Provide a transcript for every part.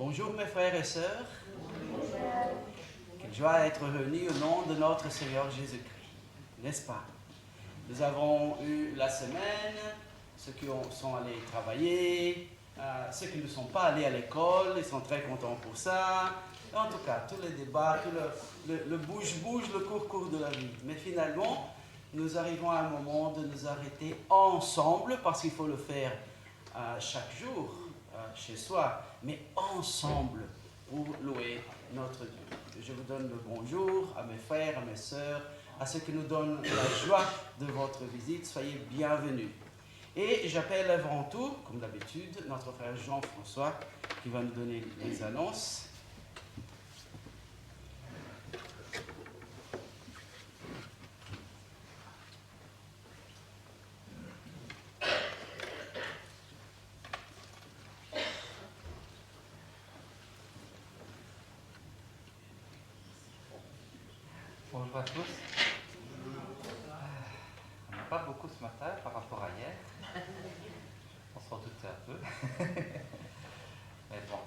Bonjour mes frères et sœurs. Quelle joie d'être réunis au nom de notre Seigneur Jésus-Christ, n'est-ce pas? Nous avons eu la semaine, ceux qui sont allés travailler, ceux qui ne sont pas allés à l'école, ils sont très contents pour ça. En tout cas, tous les débats, tout le bouge-bouge, le cours de la vie. Mais finalement, nous arrivons à un moment de nous arrêter ensemble, parce qu'il faut le faire chaque jour, chez soi, mais ensemble pour louer notre Dieu. Je vous donne le bonjour à mes frères, à mes sœurs, à ceux qui nous donnent la joie de votre visite. Soyez bienvenus. Et j'appelle avant tout, comme d'habitude, notre frère Jean-François qui va nous donner les annonces. Bonjour à tous. On n'a pas beaucoup ce matin par rapport à hier. On s'en doutait un peu. Mais bon.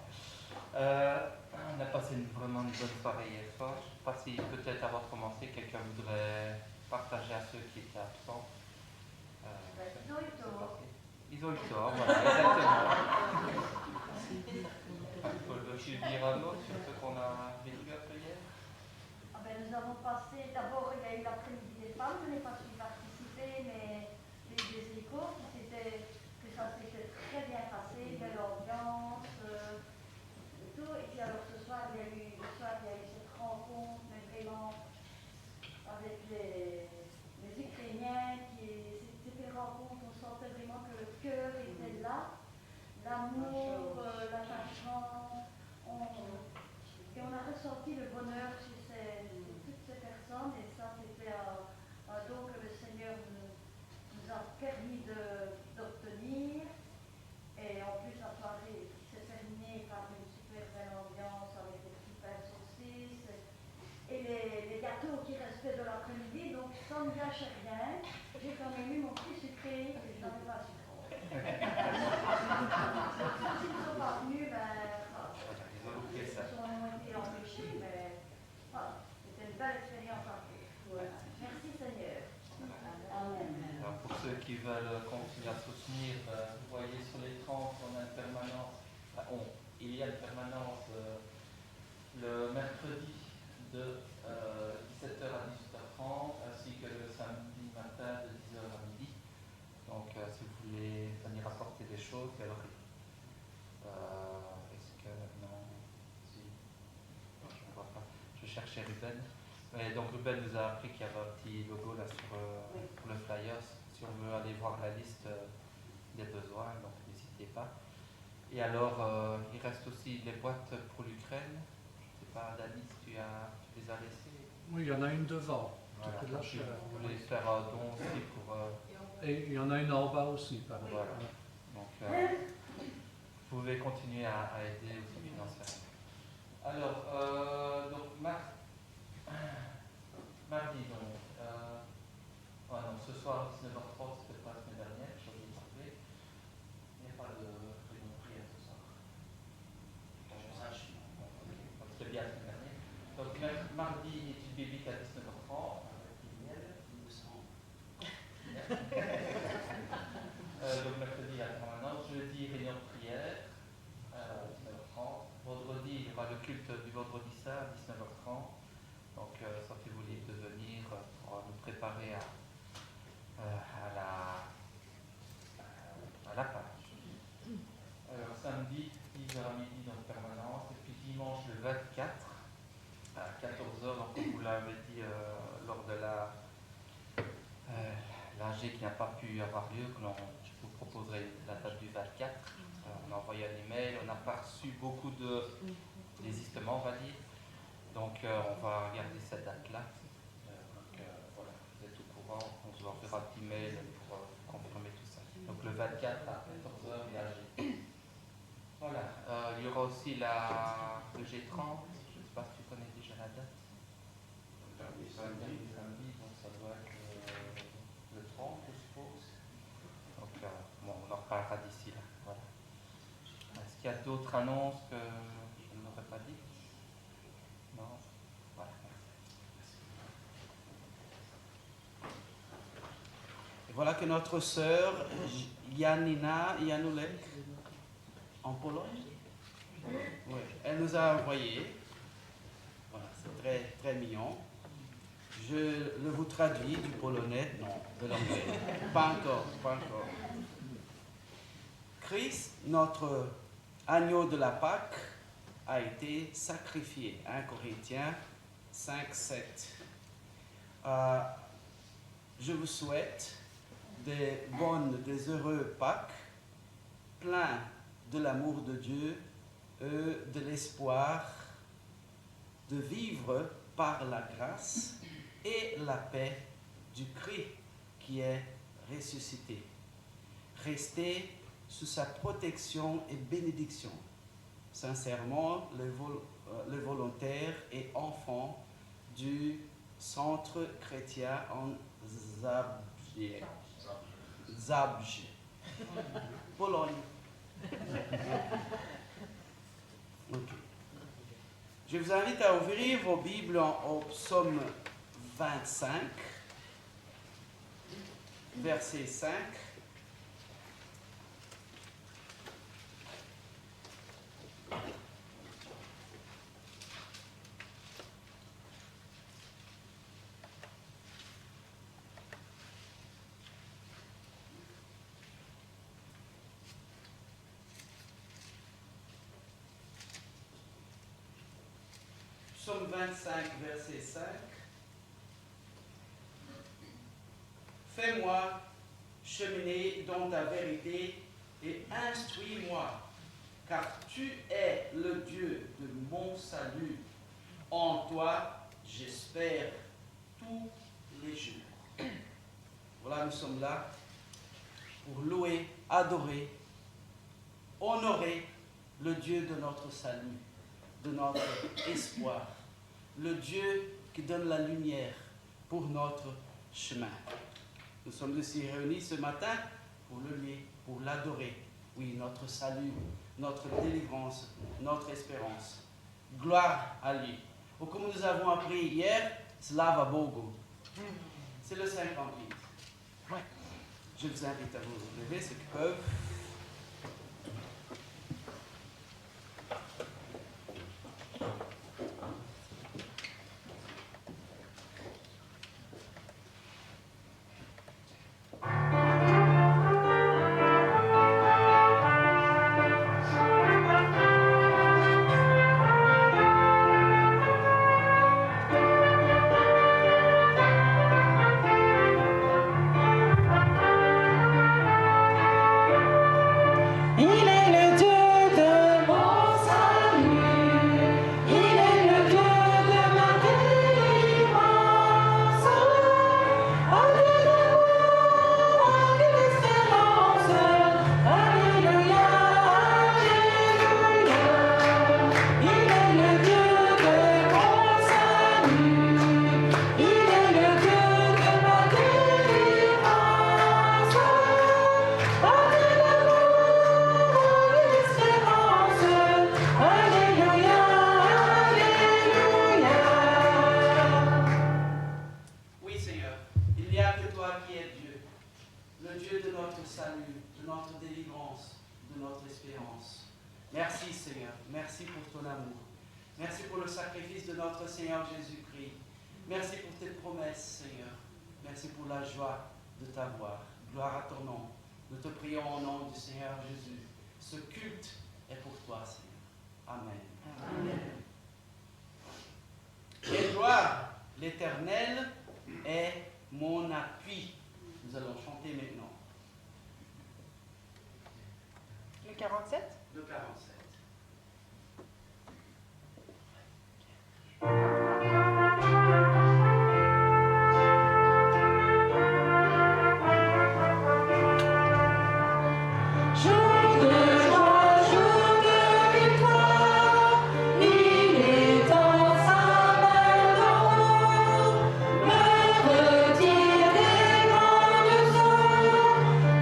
On a passé vraiment une bonne soirée hier soir. Je ne sais pas si peut-être avant de commencer, quelqu'un voudrait partager à ceux qui étaient absents. Ils ont eu tort. Ils ont eu tort, voilà, exactement. Peux-tu dire un mot sur ce qu'on a vécu un peu hier? Nous avons passé, d'abord il y a eu l'après-midi des femmes, je n'ai pas pu participer, mais j'ai eu des échos que ça s'était très bien passé, belle ambiance, tout. Et puis alors ce soir il y a eu cette rencontre, mais vraiment avec les Ukrainiens, c'était des rencontres, on sentait vraiment que le cœur était là, l'amour, l'attachement, et on a ressenti le bonheur chez toutes ces personnes, et ça c'était un don que le Seigneur nous a permis d'obtenir. Et en plus la soirée s'est terminée par une super belle ambiance avec des super saucisses et les gâteaux qui restaient de l'après-midi, donc sans ne gâcher rien, j'ai quand même eu mon petit sucré que je n'avais pas su trop. S'ils ne sont pas venus, ils ont été empêchés, mais voilà, c'était une belle expérience à faire. Voilà. Merci Seigneur. Amen. Alors pour ceux qui veulent continuer à soutenir, vous voyez sur l'écran qu'on a une permanence, il y a une permanence le mercredi de 17h à 18h30 ainsi que le samedi matin de 10h à midi. Donc si vous voulez venir apporter des choses, alors est-ce que non, si, je ne vois pas, je cherchais Ruben. Mais donc Ruben nous a appris qu'il y avait un petit logo là pour le flyer, si on veut aller voir la liste des besoins, donc n'hésitez pas. Et alors, il reste aussi les boîtes pour l'Ukraine. Je ne sais pas, Dani, tu les as laissées? Oui, il y en a une devant. Voilà. Si vous voulez faire un don aussi pour... Et il y en a une en bas aussi, par exemple. Voilà. Donc, vous pouvez continuer à aider aussi financièrement. Alors, donc, mardi, donc, non, ce soir, 19h30, c'était pas la semaine dernière, j'ai oublié de rappeler. Il n'y a pas de réunion de prière ce soir. C'était bien la semaine dernière. Donc, mardi, étude biblique à 19h30, avec Liliel. Donc, mercredi, la permanence. Jeudi, réunion de prière à 19h30. Vendredi, il y aura le culte du vendredi saint à 19h30. Donc, sentez-vous libre de venir pour nous préparer à la Pâque. Alors, samedi, 10h à midi, donc permanence. Et puis dimanche, le 24, à 14h, donc comme vous l'avez dit lors de l'AG qui n'a pas pu avoir lieu, je vous proposerai la date du 24. On a envoyé un email, on n'a pas reçu beaucoup de désistements, on va dire. Donc on va regarder cette date-là. Voilà, vous êtes au courant, on vous enverra un petit mail pour confirmer tout ça. Donc le 24 à 14h, l'AG. Voilà, il y aura aussi le G30, je ne sais pas si tu connais déjà la date. Samedi, donc ça doit être le 30, je suppose. Donc on en reparlera d'ici là. Voilà. Est-ce qu'il y a d'autres annonces que pas dit? Non? Voilà. Et voilà que notre sœur Janina Janulek, en Pologne, oui, elle nous a envoyé. Voilà, c'est très, très mignon. Je le vous traduis du polonais, non, de l'anglais. Pas encore, pas encore. Christ, notre agneau de la Pâque, a été sacrifié. 1 Corinthiens 5, 7. Je vous souhaite des bonnes, des heureux Pâques, pleins de l'amour de Dieu, de l'espoir de vivre par la grâce et la paix du Christ qui est ressuscité. Restez sous sa protection et bénédiction. Sincèrement, les volontaires et enfants du Centre chrétien en Zabrze, Pologne. Okay. Je vous invite à ouvrir vos Bibles au psaume 25, verset 5. Psaume 25, verset 5. Fais-moi cheminer dans ta vérité et instruis-moi, car tu es le Dieu de mon salut. En toi, j'espère tous les jours. Voilà, nous sommes là pour louer, adorer, honorer le Dieu de notre salut, de notre espoir, le Dieu qui donne la lumière pour notre chemin. Nous sommes ici réunis ce matin pour le louer, pour l'adorer. Oui, notre salut, notre délivrance, notre espérance. Gloire à lui. Ou comme nous avons appris hier, Slava Bogu. C'est le 58. Ouais. Je vous invite à vous lever, ceux qui peuvent. Merci Seigneur, merci pour ton amour. Merci pour le sacrifice de notre Seigneur Jésus-Christ. Merci pour tes promesses Seigneur. Merci pour la joie de t'avoir. Gloire à ton nom. Nous te prions au nom du Seigneur Jésus. Ce culte est pour toi Seigneur. Amen. Amen. Et gloire, l'Éternel est mon appui. Nous allons chanter maintenant. Le 47? Le 47.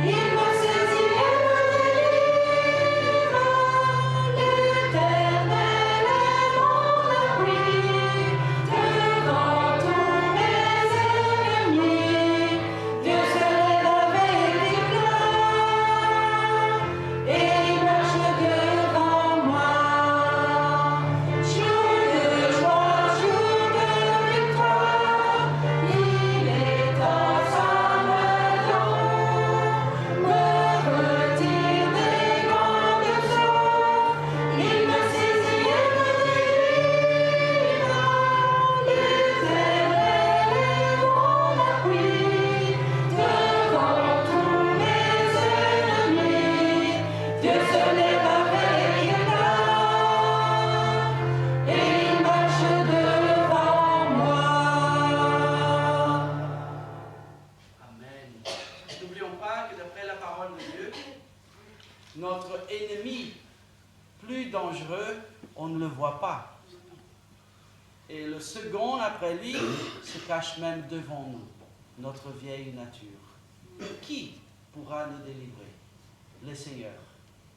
Il me saisit et me délivre. que d'après la parole de Dieu, notre ennemi plus dangereux, on ne le voit pas. Et le second après lui se cache même devant nous, notre vieille nature. Qui pourra nous délivrer? Le Seigneur,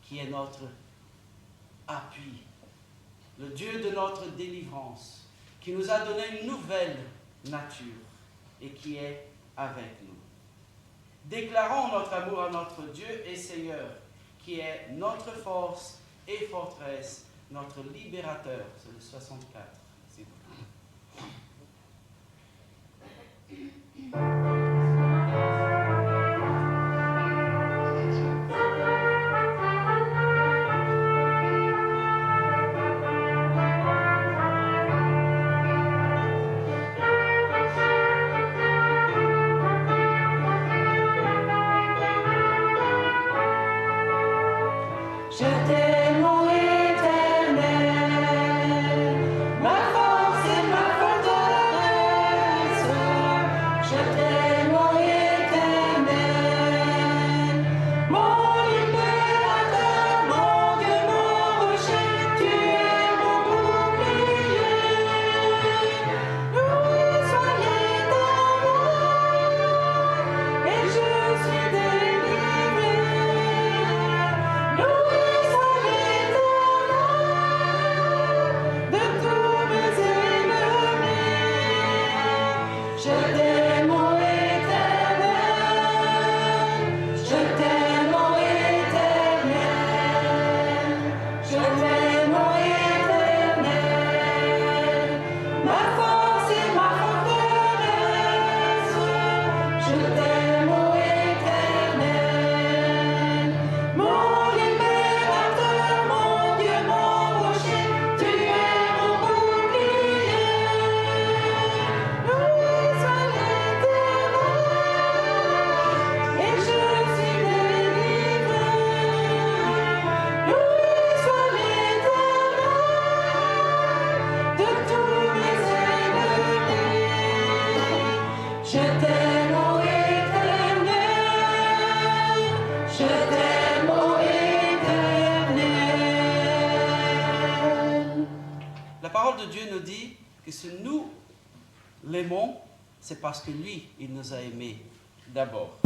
qui est notre appui, le Dieu de notre délivrance, qui nous a donné une nouvelle nature et qui est avec nous. Déclarons notre amour à notre Dieu et Seigneur, qui est notre force et forteresse, notre libérateur. C'est le 64, s'il vous plaît. C'est parce que lui, il nous a aimés d'abord.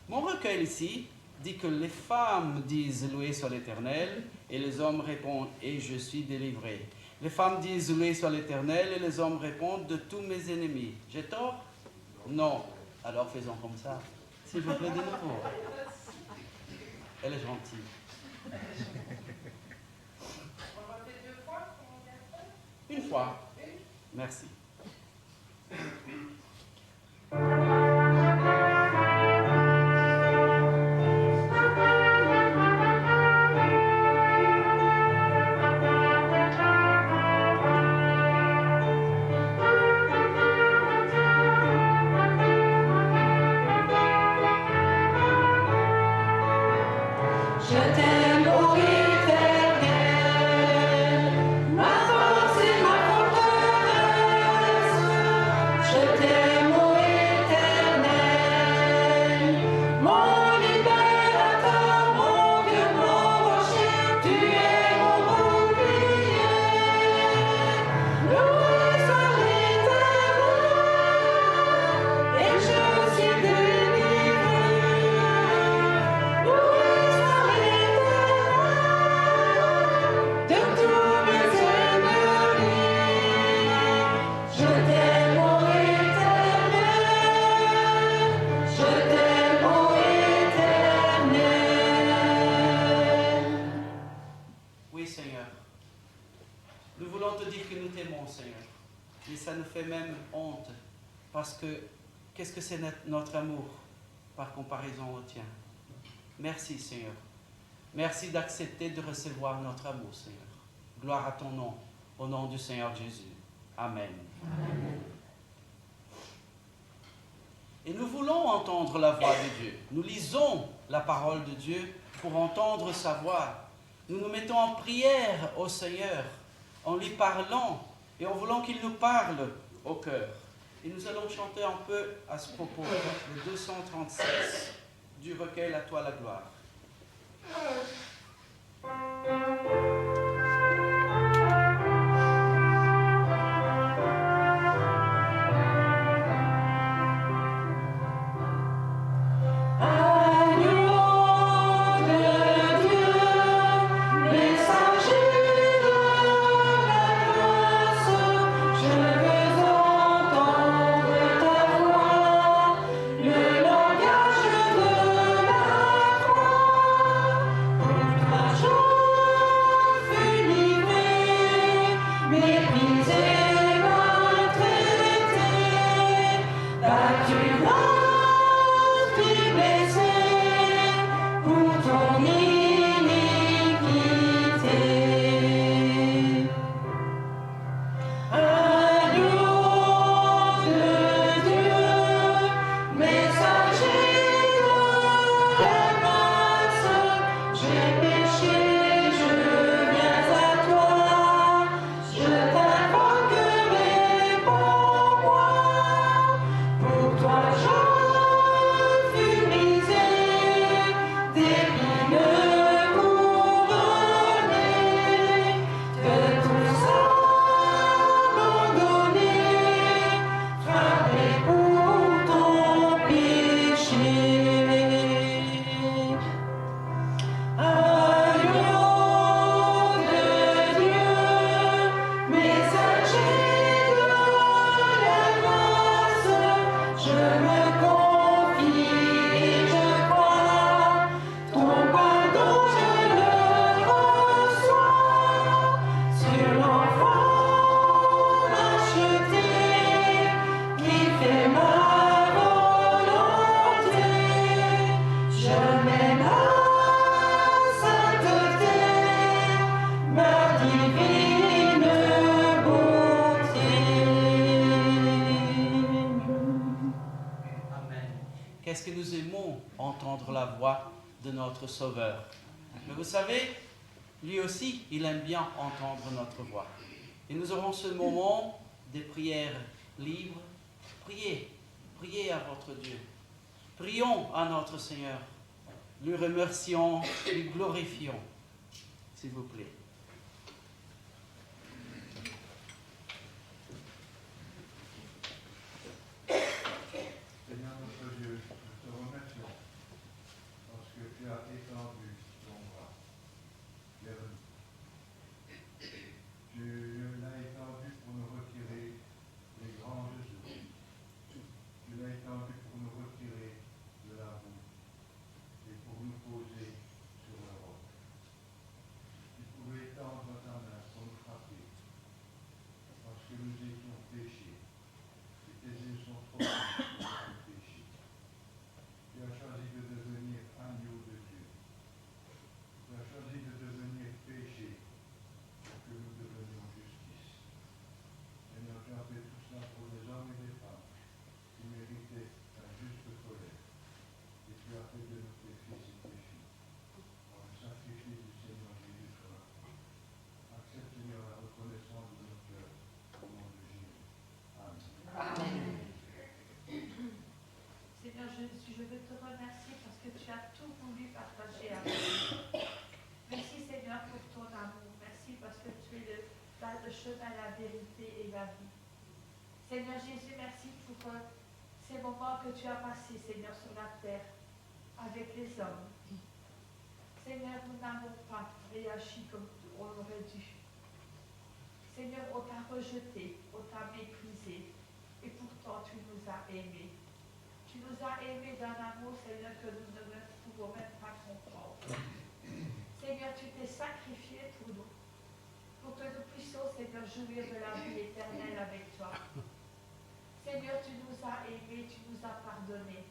Mon recueil ici dit que les femmes disent « Loué soit l'Éternel » et les hommes répondent « Et je suis délivré ». Les femmes disent « Loué soit l'Éternel » et les hommes répondent « De tous mes ennemis ». J'ai tort? Non. Alors faisons comme ça. S'il vous plaît, de nouveau. Elle est gentille. On va faire 2 fois? Une fois. Merci. Parce que, qu'est-ce que c'est notre amour par comparaison au tien? Merci Seigneur. Merci d'accepter de recevoir notre amour Seigneur. Gloire à ton nom, au nom du Seigneur Jésus. Amen. Amen. Et nous voulons entendre la voix de Dieu. Nous lisons la parole de Dieu pour entendre sa voix. Nous nous mettons en prière au Seigneur en lui parlant et en voulant qu'il nous parle au cœur. Et nous allons chanter un peu à ce propos, le 236. du recueil À toi la gloire. Qu'est-ce que nous aimons entendre la voix de notre Sauveur. Mais vous savez, lui aussi, il aime bien entendre notre voix. Et nous aurons ce moment des prières libres. Priez, priez à votre Dieu. Prions à notre Seigneur. Lui remercions, lui glorifions. S'il vous plaît. Seigneur notre Dieu, nous te remercions parce que tu as étendu ton bras vers nous. Tu l'as étendu pour nous retirer les grands jours. Tu l'as étendu pour nous retirer de la boue et pour nous poser sur le roc. Tu pouvais étendre ta main pour nous frapper parce que nous étions péchés et tes yeux sont trop grands pour nous pécher. Tu as choisi de devenir agneau de Dieu. Tu as choisi de devenir péché pour que nous devenions justice. Seigneur, tu as fait tout cela pour les hommes et les femmes qui méritaient ta juste colère. Et tu as fait de nous tes fils et tes filles. Par le sacrifice du Seigneur Jésus-Christ. Accepte, Seigneur, la reconnaissance de nos cœurs au nom de Jésus. Amen. Amen. Seigneur Jésus, je veux te remercier parce que tu as tout voulu partager avec nous. Merci Seigneur pour ton amour. Merci parce que tu es le chemin, la vérité et la vie. Seigneur Jésus, merci pour ces moments que tu as passés, Seigneur, sur la terre avec les hommes. Seigneur, nous n'avons pas réagi comme on aurait dû. Seigneur, on t'a rejeté, on t'a méprisé, et pourtant tu nous as aimés. Tu nous as aimés d'un amour, Seigneur, que nous ne pouvons même pas comprendre. Seigneur, tu t'es sacrifié pour nous, pour que nous puissions, Seigneur, jouir de la vie éternelle avec toi. Seigneur, tu nous as aimés, tu nous as pardonnés.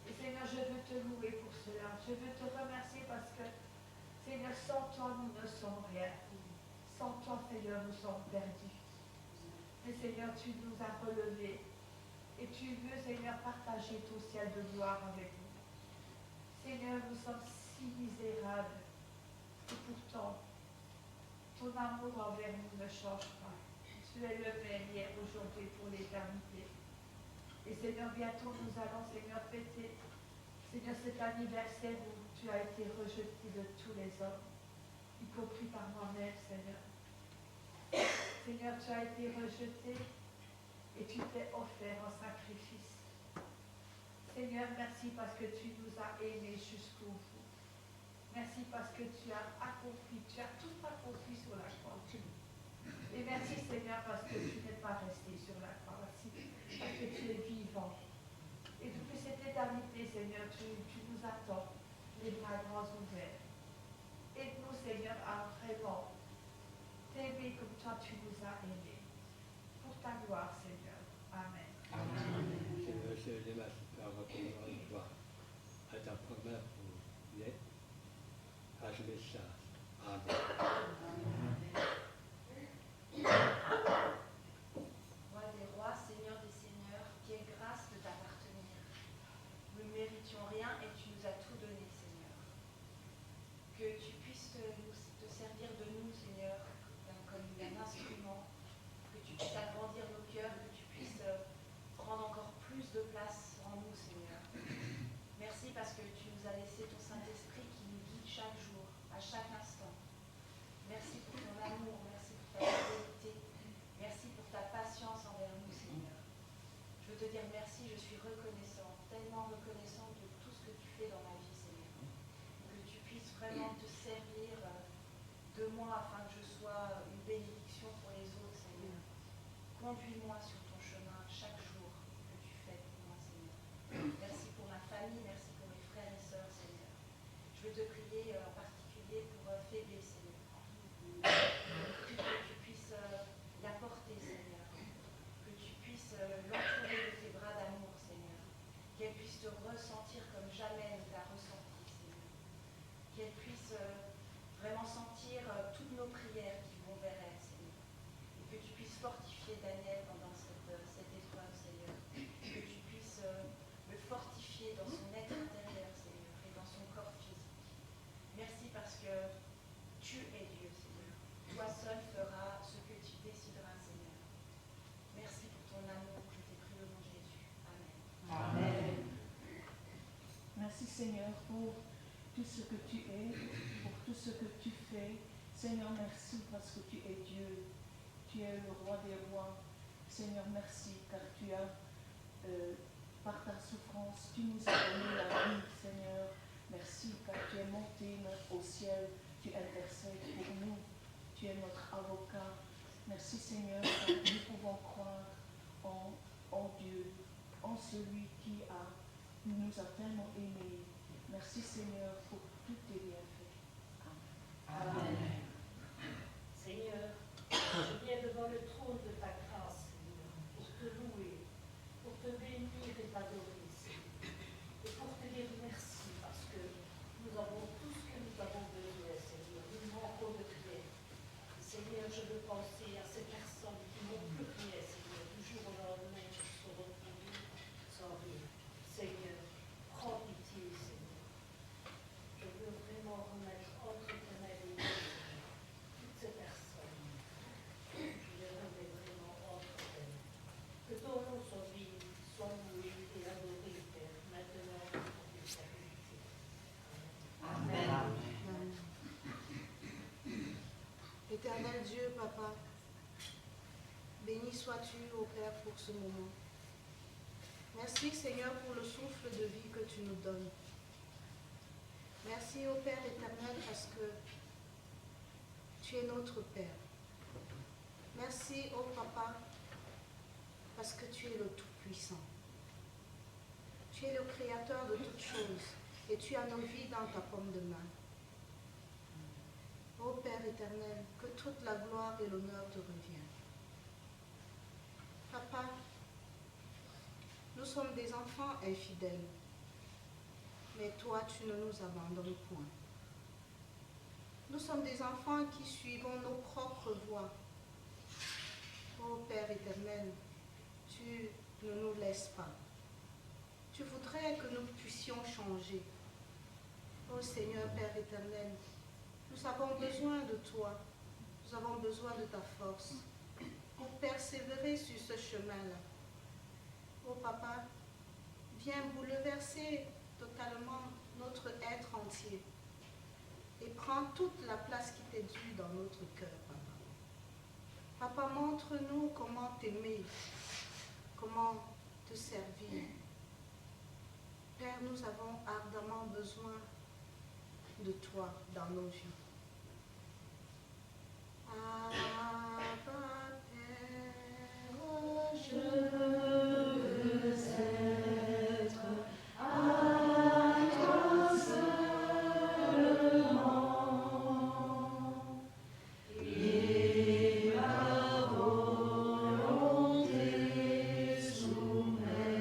Et Seigneur, je veux te louer pour cela. Je veux te remercier parce que, Seigneur, sans toi, nous ne sommes rien. Sans toi, Seigneur, nous sommes perdus. Mais Seigneur, tu nous as relevés. Et tu veux, Seigneur, partager ton ciel de gloire avec nous. Seigneur, nous sommes si misérables. Et pourtant, ton amour envers nous ne change pas. Tu es le même hier, aujourd'hui, pour l'éternité. Et Seigneur, bientôt nous allons, Seigneur, fêter, Seigneur, cet anniversaire où tu as été rejeté de tous les hommes, y compris par moi-même, Seigneur. Seigneur, tu as été rejeté et tu t'es offert en sacrifice. Seigneur, merci parce que tu nous as aimés jusqu'au bout. Merci parce que tu as accompli, tu as tout accompli sur la croix. Et merci Seigneur parce que tu n'es pas resté sur la croix. Merci parce que tu es vivant. Et depuis cette éternité, Seigneur, tu nous attends, les bras grands ouverts. Aide-nous, Seigneur, à vraiment t'aimer comme toi tu nous as aimés. Pour ta gloire, Seigneur. Amen. Seigneur, je te remercie par votre gloire à ta promesse pour les achever ça. Amen. Roi des rois, Seigneur des seigneurs, quelle grâce de t'appartenir. Nous ne méritions rien et tu nous as tout donné, Seigneur. Que tu puisses te servir de nous, Seigneur, comme un instrument, que tu puisses agrandir nos cœurs, que tu puisses prendre encore plus de place en nous, Seigneur. Merci parce que tu nous as laissé ton Saint-Esprit qui nous guide chaque jour, à chaque instant. Merci pour ton amour, merci pour ta fidélité, merci pour ta patience envers nous, Seigneur. Je veux te dire merci, je suis reconnaissant, tellement reconnaissant de tout ce que tu fais dans ma vie, Seigneur. Que tu puisses vraiment te servir de moi afin que je sois une bénédiction pour les autres, Seigneur. Conduis-moi sur ton chemin chaque jour que tu fais pour moi, Seigneur. Merci pour ma famille, merci pour mes frères et sœurs, Seigneur. Je veux te prier en particulier pour Phébé, Seigneur. Je prie que tu puisses l'apporter, Seigneur. Que tu puisses l'entourer de tes bras d'amour, Seigneur. Qu'elle puisse te ressentir comme jamais elle t'a ressenti, Seigneur. Qu'elle puisse vraiment sentir toutes nos prières qui vont vers elle, Seigneur. Et que tu puisses fortifier Daniel pendant cette épreuve, Seigneur. Que tu puisses le fortifier dans son être intérieur, Seigneur, et dans son corps physique. Merci parce que tu es Dieu, Seigneur. Toi seul feras ce que tu décideras, Seigneur. Merci pour ton amour, je t'ai pris au nom de Jésus. Amen. Amen. Merci Seigneur pour tout ce que tu es, pour tout ce que tu fais. Seigneur, merci parce que tu es Dieu. Tu es le roi des rois. Seigneur, merci car tu as, par ta souffrance, tu nous as donné la vie, Seigneur. Merci car tu es monté au ciel. Tu intercèdes pour nous. Tu es notre avocat. Merci Seigneur, car nous pouvons croire en Dieu, en celui qui nous a tellement aimés. Merci Seigneur pour tous tes bienfaits. Amen. Amen. Seigneur, je viens devant le trône de ta grâce, Seigneur, pour te louer, pour te bénir et t'adorer, Seigneur. Et pour te dire merci parce que nous avons tout ce que nous avons besoin, Seigneur. Nous manquons de rien. Seigneur, je veux penser à ces personnes qui n'ont plus rien, Seigneur, du jour au lendemain, qui se sont retrouvées sans rien. Seigneur, prends pitié, Seigneur. Je veux vraiment remettre entre tes mains les mains, Seigneur, toutes ces personnes. Je les remets vraiment entre tes mains. Que ton nom soit béni, soit loué et adoré, Père, maintenant et pour l'éternité. Amen. Amen. Éternel Dieu, Papa, béni sois-tu, ô Père, pour ce moment. Merci, Seigneur, pour le souffle de vie que tu nous donnes. Merci, ô Père éternel, parce que tu es notre Père. Merci, ô Papa, parce que tu es le Tout-Puissant. Tu es le Créateur de toutes choses et tu as nos vies dans ta paume de main. Ô Père éternel, que toute la gloire et l'honneur te reviennent. Papa, nous sommes des enfants infidèles, mais toi, tu ne nous abandonnes point. Nous sommes des enfants qui suivons nos propres voies. Ô Père éternel, tu ne nous laisses pas. Tu voudrais que nous puissions changer. Ô Seigneur Père éternel, nous avons besoin de toi. Nous avons besoin de ta force pour persévérer sur ce chemin-là. Oh Papa, viens bouleverser totalement notre être entier et prends toute la place qui t'est due dans notre cœur, Papa. Papa, montre-nous comment t'aimer, comment te servir. Père, nous avons ardemment besoin de toi dans nos vies. Abba, Père, je veux être à toi seulement et ma volonté soumettre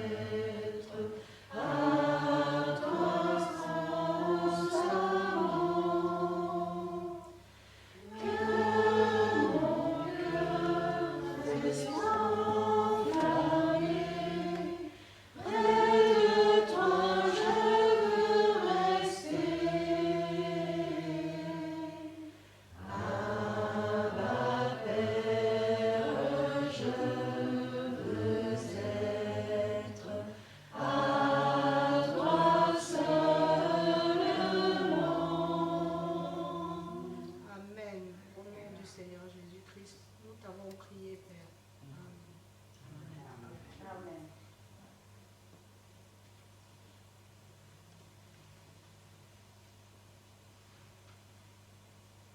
à toi constamment. Que mon cœur reste enflammé, près de toi je veux rester. Abba, Père, je veux être à toi seulement. Amen. Au nom du Seigneur Jésus-Christ, nous t'avons prié, Père. Amen.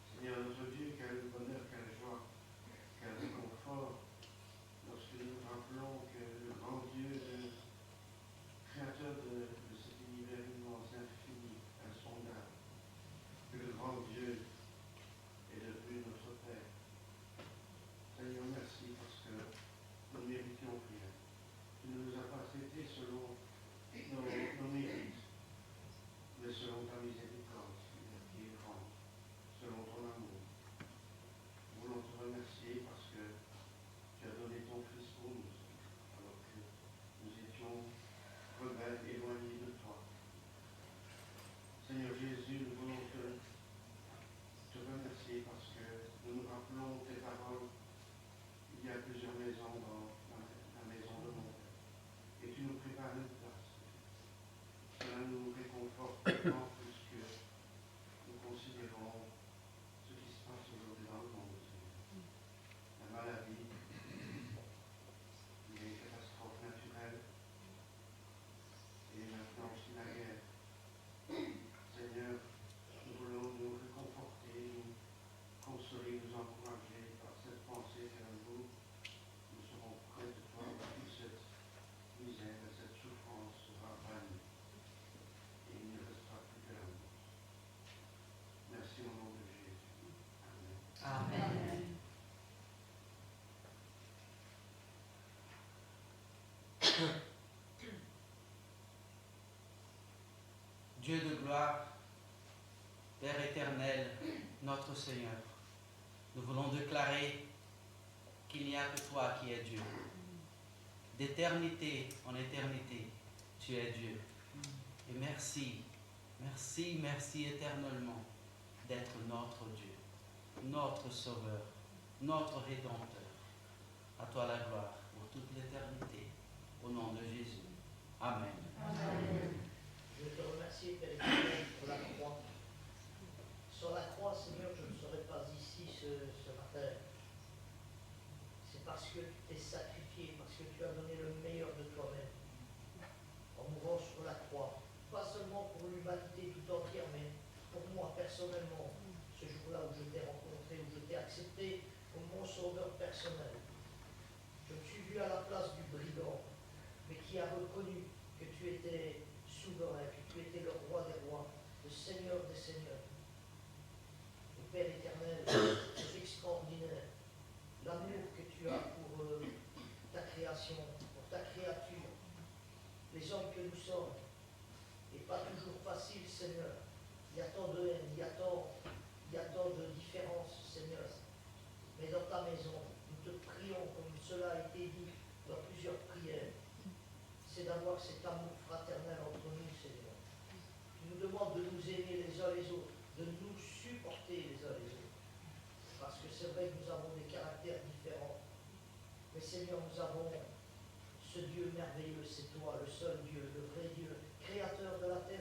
Seigneur notre Dieu, quel bonheur, quelle joie, quel réconfort lorsque nous rappelons que le grand Dieu, le créateur de cet univers immense, infini, insondable, que le grand Dieu est devenu notre Père. Seigneur, merci parce que nous ne méritions rien. Tu ne nous as pas traités selon nos mérites, mais selon ta miséricorde, Seigneur, qui est grande, selon ton amour. Nous voulons te remercier parce que tu as donné ton Fils pour nous, alors que nous étions rebelles, éloignés de toi. Seigneur Jésus, nous voulons te remercier parce que nous nous rappelons tes paroles. Il y a plusieurs maisons dans la maison de mon Père. Et tu nous prépares une place. Cela nous réconforte tellement plus que nous considérons ce qui se passe aujourd'hui dans le monde. La maladie, les catastrophes naturelles et maintenant aussi la guerre. Seigneur, nous voulons nous réconforter, nous consoler, nous encourager par cette pensée qu'un jour nous serons près de toi, toute cette misère et cette souffrance sera bannie et il ne restera plus que l'amour. Merci au nom de Jésus. Amen. Amen. Dieu de gloire, Père éternel, notre Seigneur, nous voulons déclarer qu'il n'y a que toi qui es Dieu. D'éternité en éternité, tu es Dieu. Et merci, merci, merci éternellement d'être notre Dieu, notre Sauveur, notre Rédempteur. À toi la gloire pour toute l'éternité. Au nom de Jésus. Amen. Amen. Je te remercie, Père éternel, pour la croix. Sur la croix, Seigneur, je ne serais pas ici ce matin. C'est parce que tu t'es sacrifié, parce que tu as donné le meilleur de toi-même. En mourant sur la croix, pas seulement pour l'humanité tout entière, mais pour moi personnellement, ce jour-là où je t'ai rencontré, où je t'ai accepté comme mon sauveur personnel. Je me suis vu à la place du brigand, mais qui a reconnu que tu étais souverain, que tu étais le roi des rois, le Seigneur des seigneurs. Le Père éternel, c'est extraordinaire. L'amour que tu as pour ta création, pour ta créature, les hommes que nous sommes, n'est pas toujours facile, Seigneur. Il y a tant de haine, il y a tant de différences, Seigneur. Mais dans ta maison, nous te prions, comme cela a été dit dans plusieurs prières, c'est d'avoir cet amour fraternel entre nous, Seigneur. Tu nous demandes de nous aimer les uns les autres, de nous supporter les uns les autres. Parce que c'est vrai que nous avons des caractères différents. Mais Seigneur, nous avons ce Dieu merveilleux, c'est toi, le seul Dieu, le vrai Dieu, créateur de la terre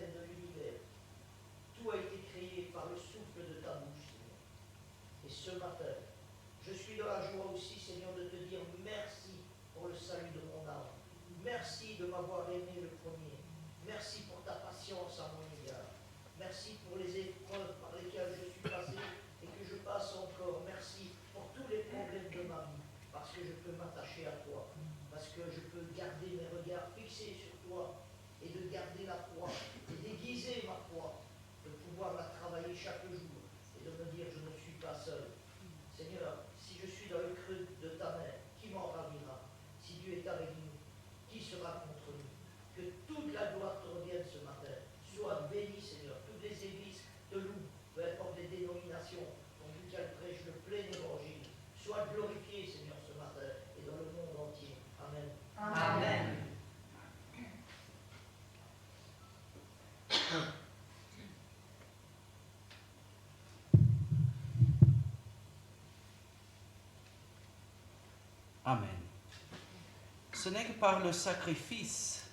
la foi et déguiser ma foi, de pouvoir la travailler chaque jour et de me dire je ne suis pas seul. Seigneur, si je suis dans le creux de ta main, qui m'en ravira? Si Dieu est avec nous, qui sera contre nous? Que toute la gloire te revienne ce matin. Sois béni, Seigneur. Toutes les églises de Loup, peu importe les dénominations, vu qu'elles prêchent le plein évangile, sois glorifié, Seigneur, ce matin et dans le monde entier. Amen. Amen. Amen. Ce n'est que par le sacrifice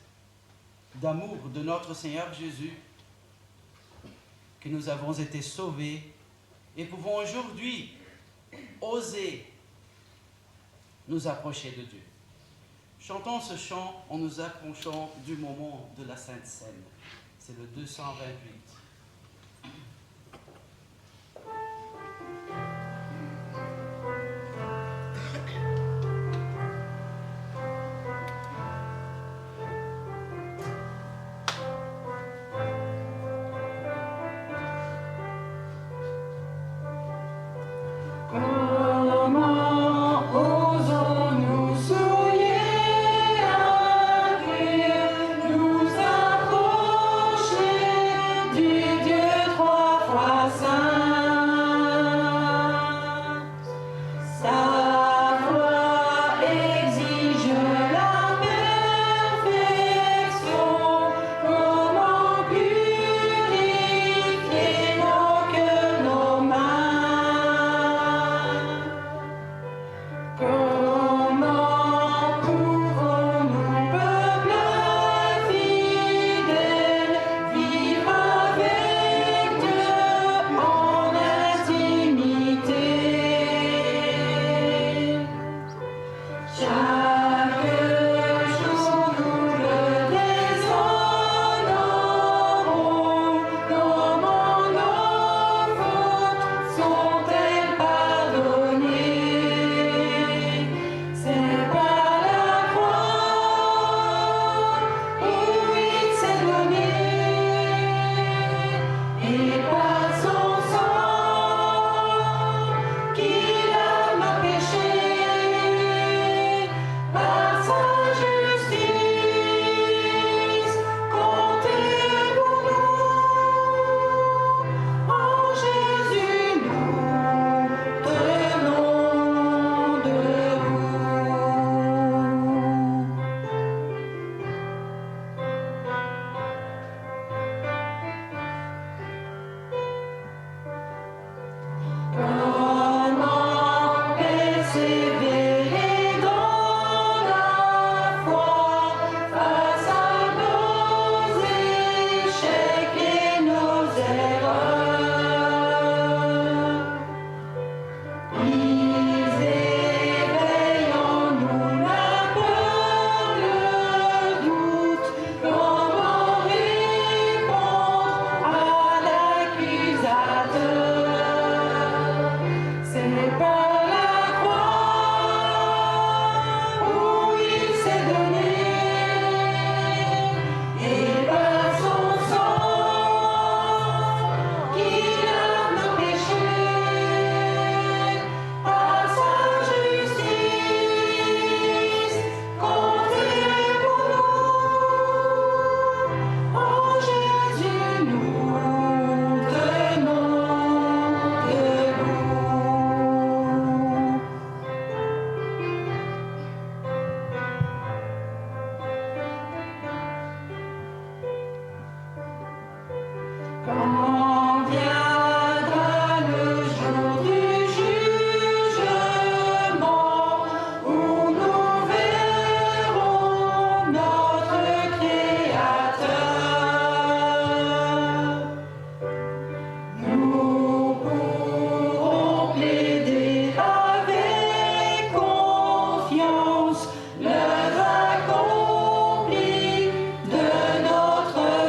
d'amour de notre Seigneur Jésus que nous avons été sauvés et pouvons aujourd'hui oser nous approcher de Dieu. Chantons ce chant en nous approchant du moment de la Sainte Seine. C'est le 228.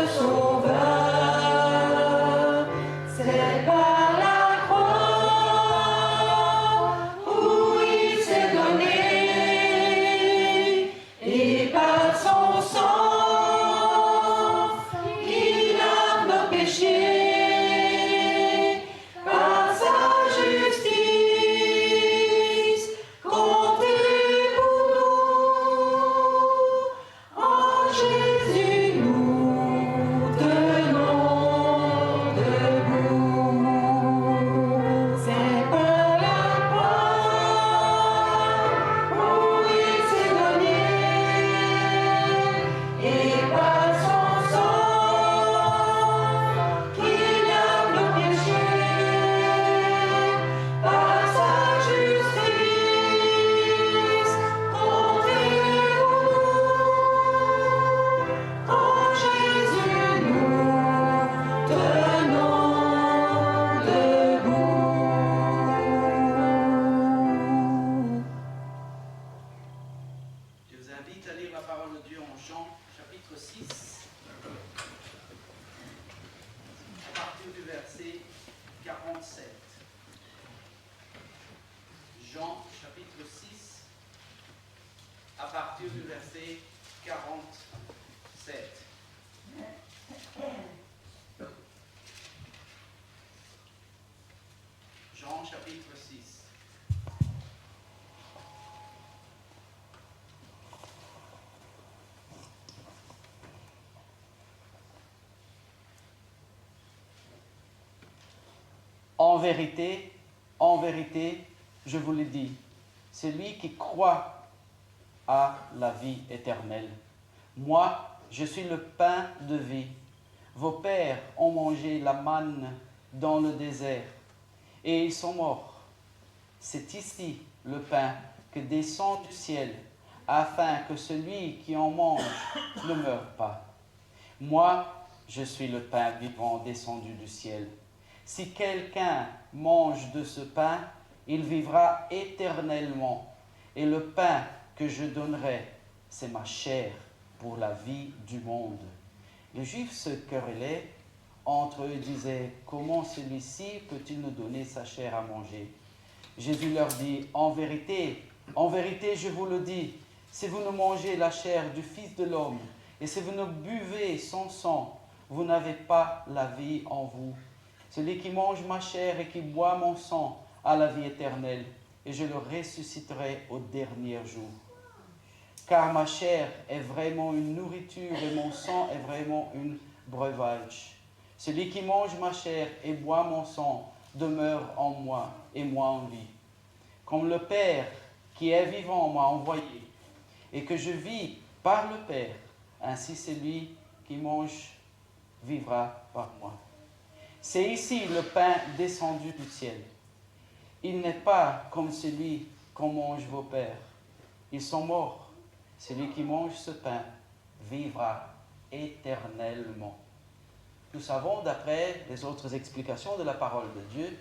Sauveur. partir du verset 47. Jean chapitre 6. En vérité, je vous le dis, celui qui croit a la vie éternelle. Moi, je suis le pain de vie. Vos pères ont mangé la manne dans le désert et ils sont morts. C'est ici le pain que descend du ciel, afin que celui qui en mange ne meure pas. Moi, je suis le pain vivant descendu du ciel. Si quelqu'un mange de ce pain, il vivra éternellement. Et le pain que je donnerai, c'est ma chair pour la vie du monde. Les Juifs se querellaient entre eux et disaient, comment celui-ci peut-il nous donner sa chair à manger? Jésus leur dit, en vérité, je vous le dis, si vous ne mangez la chair du Fils de l'homme et si vous ne buvez son sang, vous n'avez pas la vie en vous. Celui qui mange ma chair et qui boit mon sang a la vie éternelle, et je le ressusciterai au dernier jour. Car ma chair est vraiment une nourriture et mon sang est vraiment un breuvage. Celui qui mange ma chair et boit mon sang demeure en moi et moi en lui. Comme le Père qui est vivant m'a envoyé et que je vis par le Père, ainsi celui qui mange vivra par moi. C'est ici le pain descendu du ciel. Il n'est pas comme celui qu'en mangent vos pères. Ils sont morts. Celui qui mange ce pain vivra éternellement. Nous savons, d'après les autres explications de la parole de Dieu,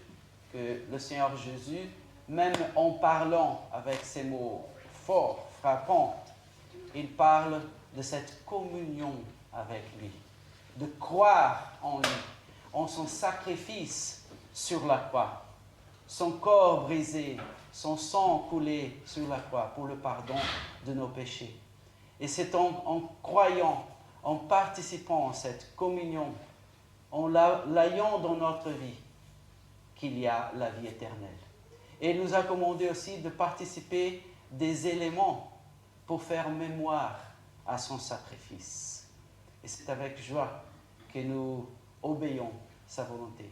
que le Seigneur Jésus, même en parlant avec ces mots forts, frappants, il parle de cette communion avec lui, de croire en lui, en son sacrifice sur la croix, son corps brisé, son sang coulé sur la croix pour le pardon de nos péchés. Et c'est en croyant, en participant à cette communion, en l'ayant dans notre vie, qu'il y a la vie éternelle. Et il nous a commandé aussi de participer des éléments pour faire mémoire à son sacrifice. Et c'est avec joie que nous obéissons sa volonté.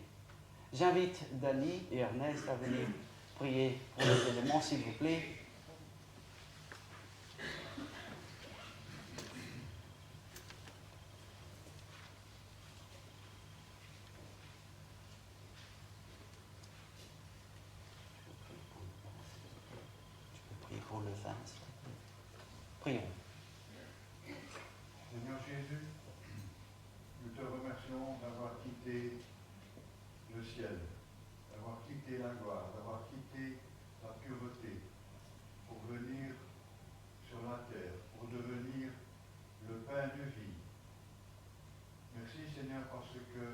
J'invite Dani et Ernest à venir prier pour les éléments, s'il vous plaît. Pour le vin. Prions. Seigneur Jésus, nous te remercions d'avoir quitté le ciel, d'avoir quitté la gloire, d'avoir quitté la pureté pour venir sur la terre, pour devenir le pain de vie. Merci Seigneur parce que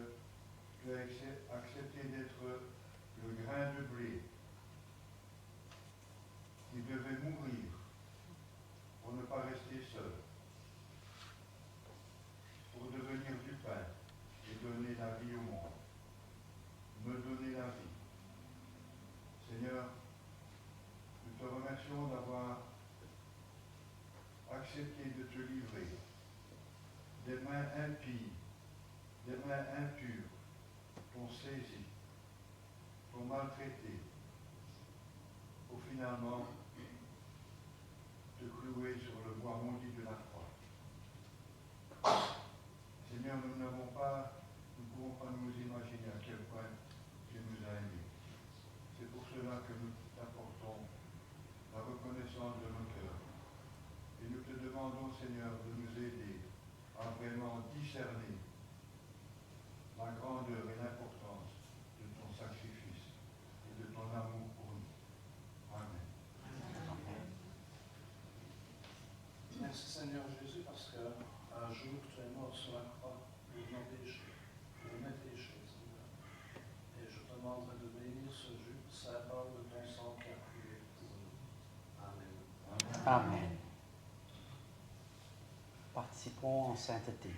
tu as accepté d'être le grain de blé qui devait mourir pour ne pas rester seul, pour devenir du pain et donner la vie au monde, me donner la vie. Seigneur, nous te remercions d'avoir accepté de te livrer des mains impies, des mains impures, t'ont saisi, t'ont maltraité, pour finalement te clouer sur le bois maudit de la croix. Seigneur, nous ne pouvons pas nous imaginer à quel point tu nous as aimés. C'est pour cela que nous t'apportons la reconnaissance de nos cœurs. Et nous te demandons, Seigneur, de nous aider à vraiment discerner la grandeur et l'importance de ton sacrifice et de ton amour pour nous. Amen. Merci Seigneur Jésus parce qu'un jour tu es mort sur la croix pour nos péchés, pour mes péchés, Seigneur. Et je te demanderai de bénir ce jus, symbole de ton sang qui a coulé pour nous. Amen. Amen. participons en sainteté.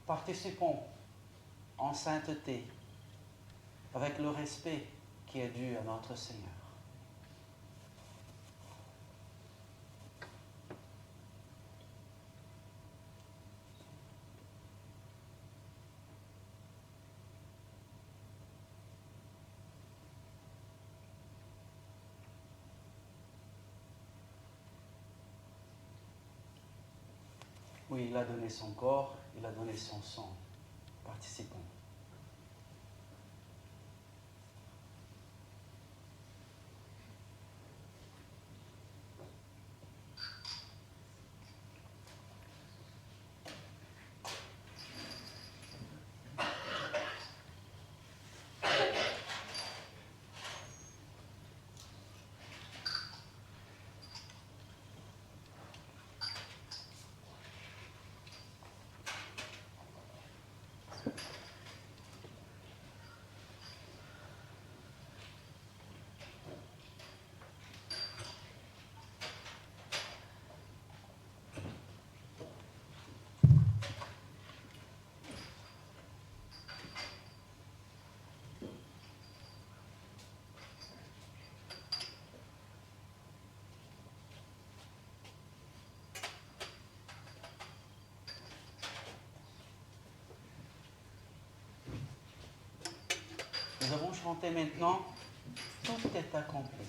Participons en sainteté avec le respect qui est dû à notre Seigneur. Oui, il a donné son corps, il a donné son sang. Participons. Nous avons chanté maintenant, tout est accompli.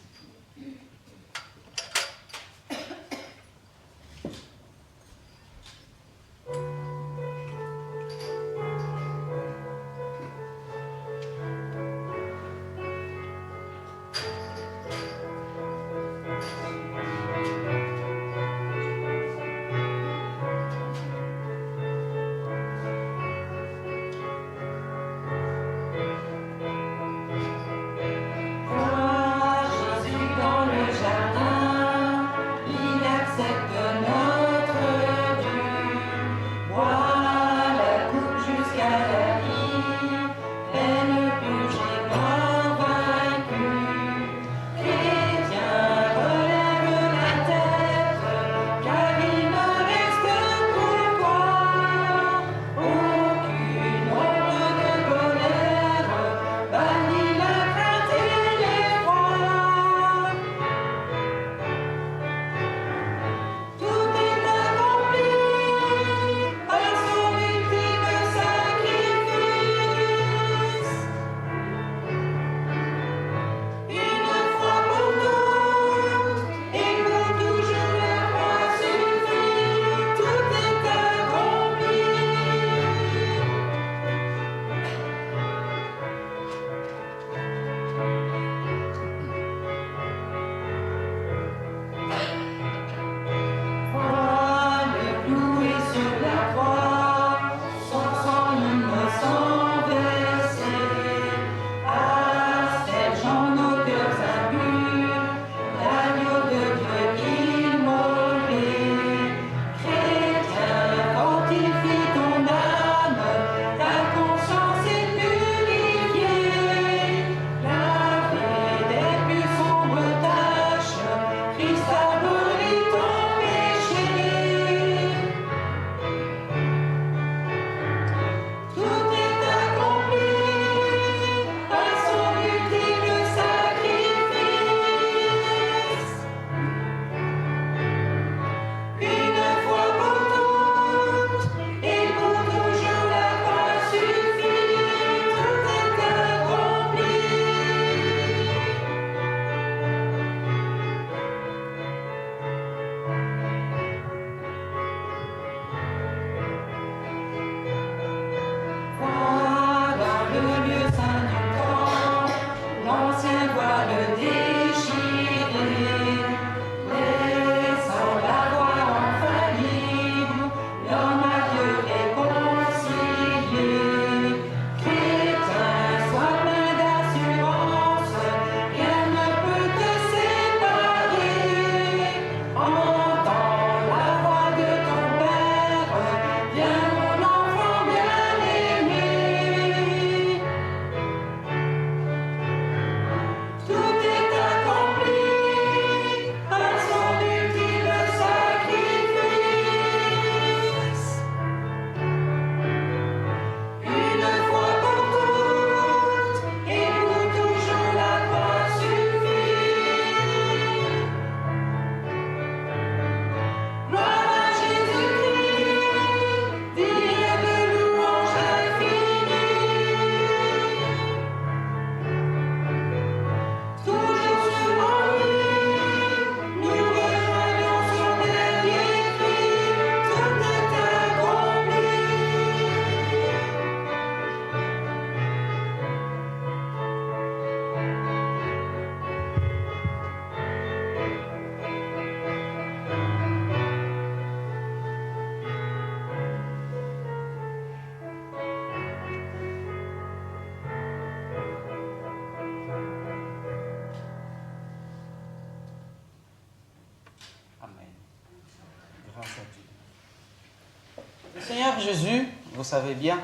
Le Seigneur Jésus, vous savez bien,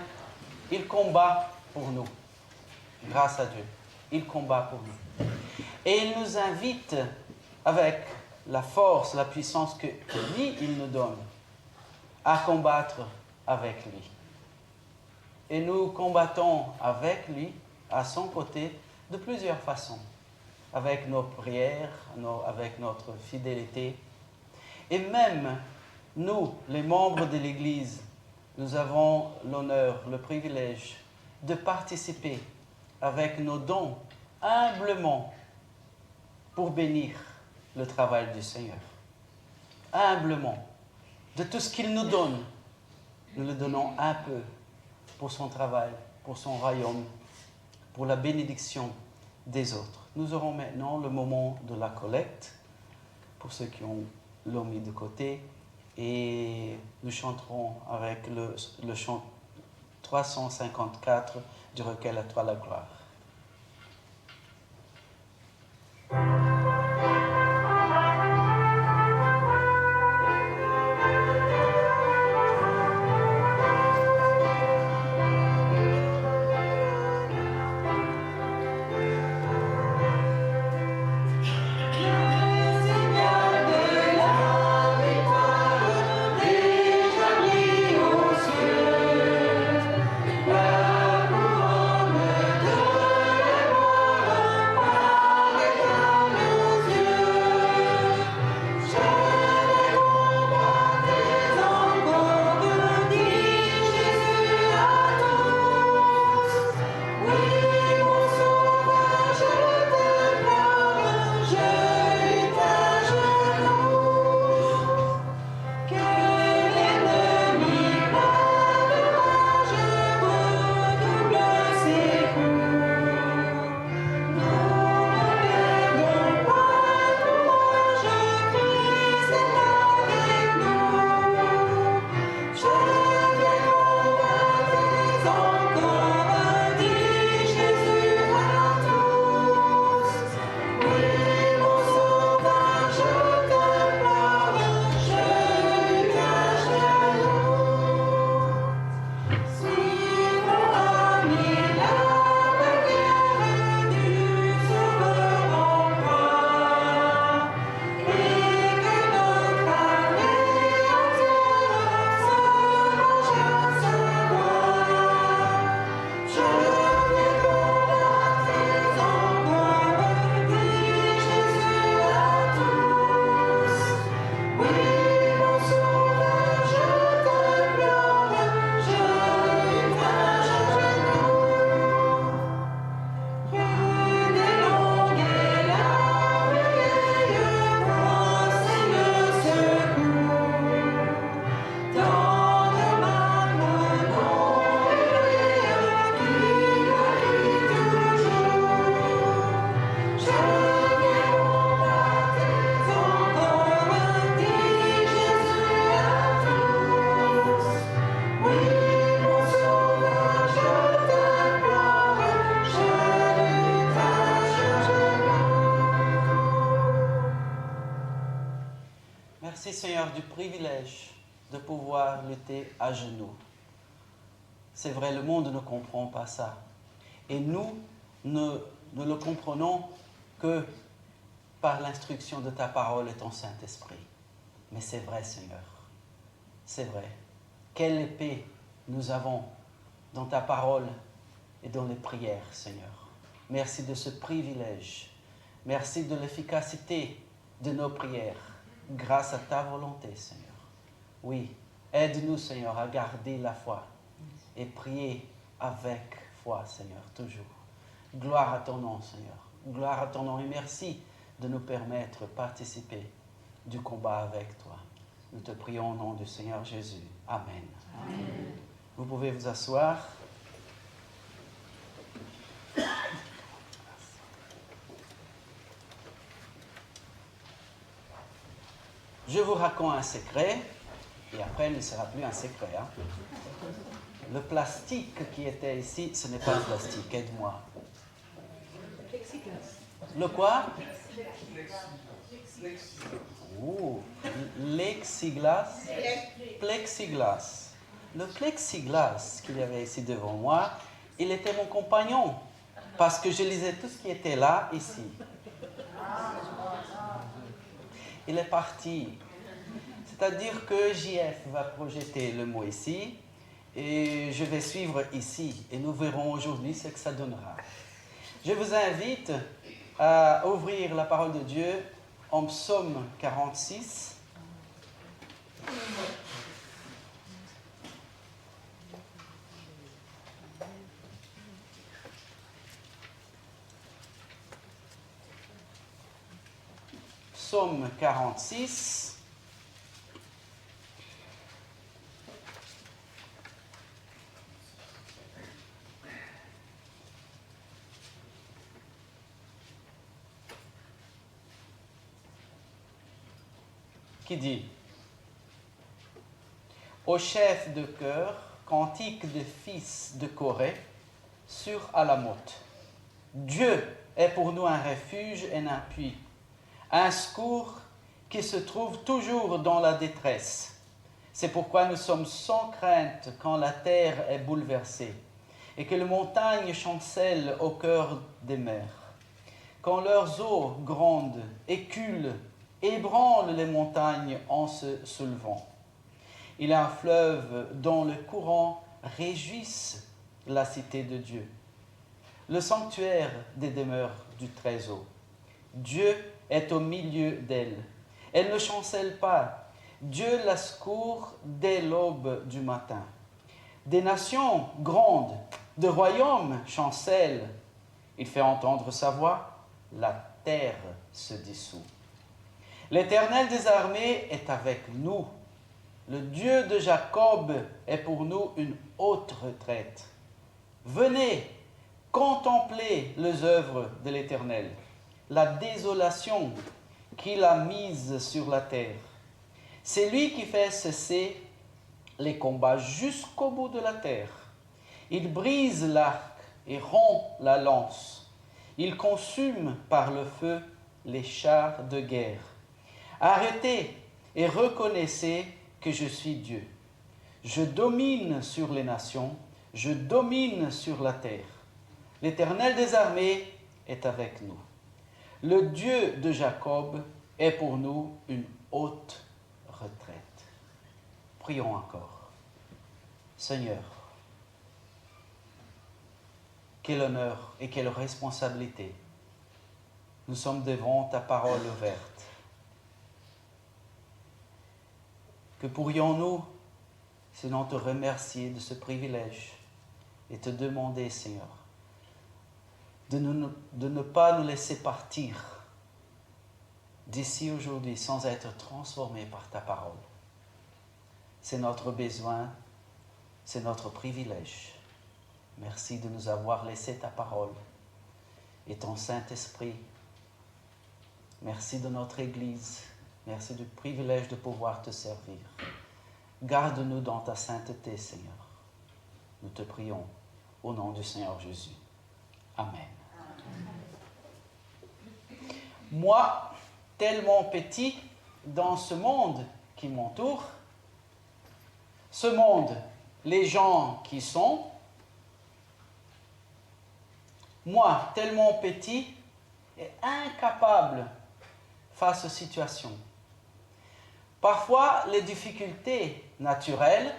il combat pour nous. Grâce à Dieu. Il combat pour nous. Et il nous invite avec la force, la puissance que lui, il nous donne, à combattre avec lui. Et nous combattons avec lui, à son côté, de plusieurs façons. Avec nos prières, avec notre fidélité. Et même, nous, les membres de l'Église, nous avons l'honneur, le privilège de participer avec nos dons humblement pour bénir le travail du Seigneur. Humblement. De tout ce qu'il nous donne, nous le donnons un peu pour son travail, pour son royaume, pour la bénédiction des autres. Nous aurons maintenant le moment de la collecte, pour ceux qui ont l'ont mis de côté, et nous chanterons avec le chant 354 du recueil À toi la gloire. La couronne de Seigneur, du privilège de pouvoir lutter à genoux. C'est vrai, le monde ne comprend pas ça. Et nous ne le comprenons que par l'instruction de ta parole et ton Saint-Esprit. Mais c'est vrai, Seigneur. C'est vrai. Quelle épée nous avons dans ta parole et dans les prières, Seigneur. Merci de ce privilège. Merci de l'efficacité de nos prières, grâce à ta volonté, Seigneur. Oui, aide-nous, Seigneur, à garder la foi et prier avec foi, Seigneur, toujours. Gloire à ton nom, Seigneur. Gloire à ton nom et merci de nous permettre de participer du combat avec toi. Nous te prions au nom du Seigneur Jésus. Amen. Amen. Vous pouvez vous asseoir. Je vous raconte un secret, et après, il ne sera plus un secret. Hein. Le plastique qui était ici, ce n'est pas un plastique, aide-moi. Le quoi? Oh, plexiglas. Plexiglas. Le plexiglas qu'il y avait ici devant moi, il était mon compagnon, parce que je lisais tout ce qui était là, ici. Il est parti. C'est-à-dire que JF va projeter le mot ici, et je vais suivre ici, et nous verrons aujourd'hui ce que ça donnera. Je vous invite à ouvrir la parole de Dieu en Psaume 46. Psaume 46. Qui dit: au chef de chœur, cantique des fils de Corée, sur Alamoth. Dieu est pour nous un refuge et un appui, un secours qui se trouve toujours dans la détresse. C'est pourquoi nous sommes sans crainte quand la terre est bouleversée et que les montagnes chancellent au cœur des mers. Quand leurs eaux grandes éculent, ébranle les montagnes en se soulevant. Il est un fleuve dont le courant réjouisse la cité de Dieu, le sanctuaire des demeures du Très-Haut. Dieu est au milieu d'elle. Elle ne chancelle pas. Dieu la secourt dès l'aube du matin. Des nations grandes, de royaumes chancellent. Il fait entendre sa voix. La terre se dissout. L'Éternel des armées est avec nous. Le Dieu de Jacob est pour nous une haute retraite. Venez, contemplez les œuvres de l'Éternel, la désolation qu'il a mise sur la terre. C'est lui qui fait cesser les combats jusqu'au bout de la terre. Il brise l'arc et rompt la lance. Il consume par le feu les chars de guerre. Arrêtez et reconnaissez que je suis Dieu. Je domine sur les nations, je domine sur la terre. L'Éternel des armées est avec nous. Le Dieu de Jacob est pour nous une haute retraite. Prions encore. Seigneur, quel honneur et quelle responsabilité. Nous sommes devant ta parole ouverte. Que pourrions-nous, sinon te remercier de ce privilège et te demander, Seigneur, de ne pas nous laisser partir d'ici aujourd'hui sans être transformés par ta parole. C'est notre besoin, c'est notre privilège. Merci de nous avoir laissé ta parole et ton Saint-Esprit. Merci de notre Église. Merci du privilège de pouvoir te servir. Garde-nous dans ta sainteté, Seigneur. Nous te prions au nom du Seigneur Jésus. Amen. Moi, tellement petit dans ce monde qui m'entourent, ce monde, les gens qui sont, moi, tellement petit et incapable face aux situations. Parfois, les difficultés naturelles,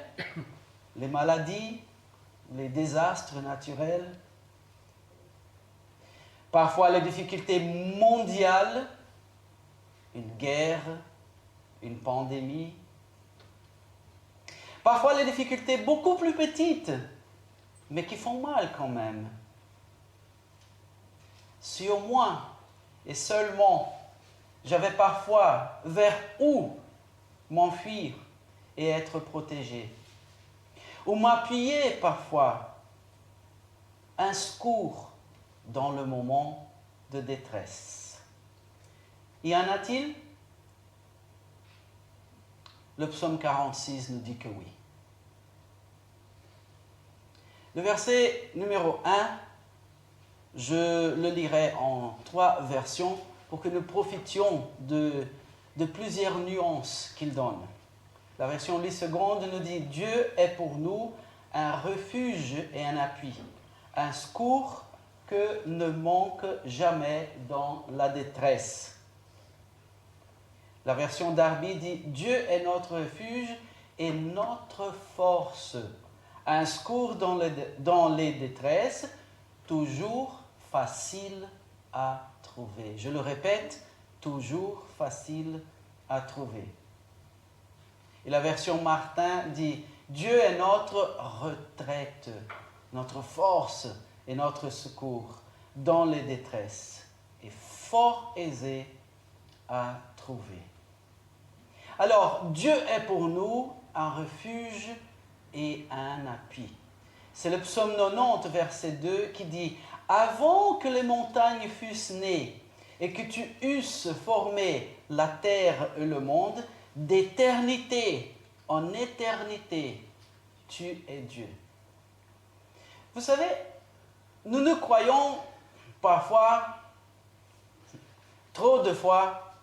les maladies, les désastres naturels, parfois les difficultés mondiales, une guerre, une pandémie, parfois les difficultés beaucoup plus petites, mais qui font mal quand même. Si au moins et seulement j'avais parfois vers où m'enfuir et être protégé, ou m'appuyer parfois, un secours dans le moment de détresse. Y en a-t-il? Le psaume 46 nous dit que oui. Le verset numéro 1, je le lirai en 3 versions pour que nous profitions de plusieurs nuances qu'il donne. La version Louis II nous dit « Dieu est pour nous un refuge et un appui, un secours que ne manque jamais dans la détresse. » La version Darby dit « Dieu est notre refuge et notre force, un secours dans les détresses, toujours facile à trouver. » Je le répète, toujours facile à trouver. Et la version Martin dit « Dieu est notre retraite, notre force et notre secours dans les détresses, et fort aisé à trouver. » Alors, Dieu est pour nous un refuge et un appui. C'est le psaume 90, verset 2, qui dit « Avant que les montagnes fussent nées et que tu eusses formé la terre et le monde, d'éternité en éternité, tu es Dieu. » Vous savez, nous nous croyons parfois, trop de fois,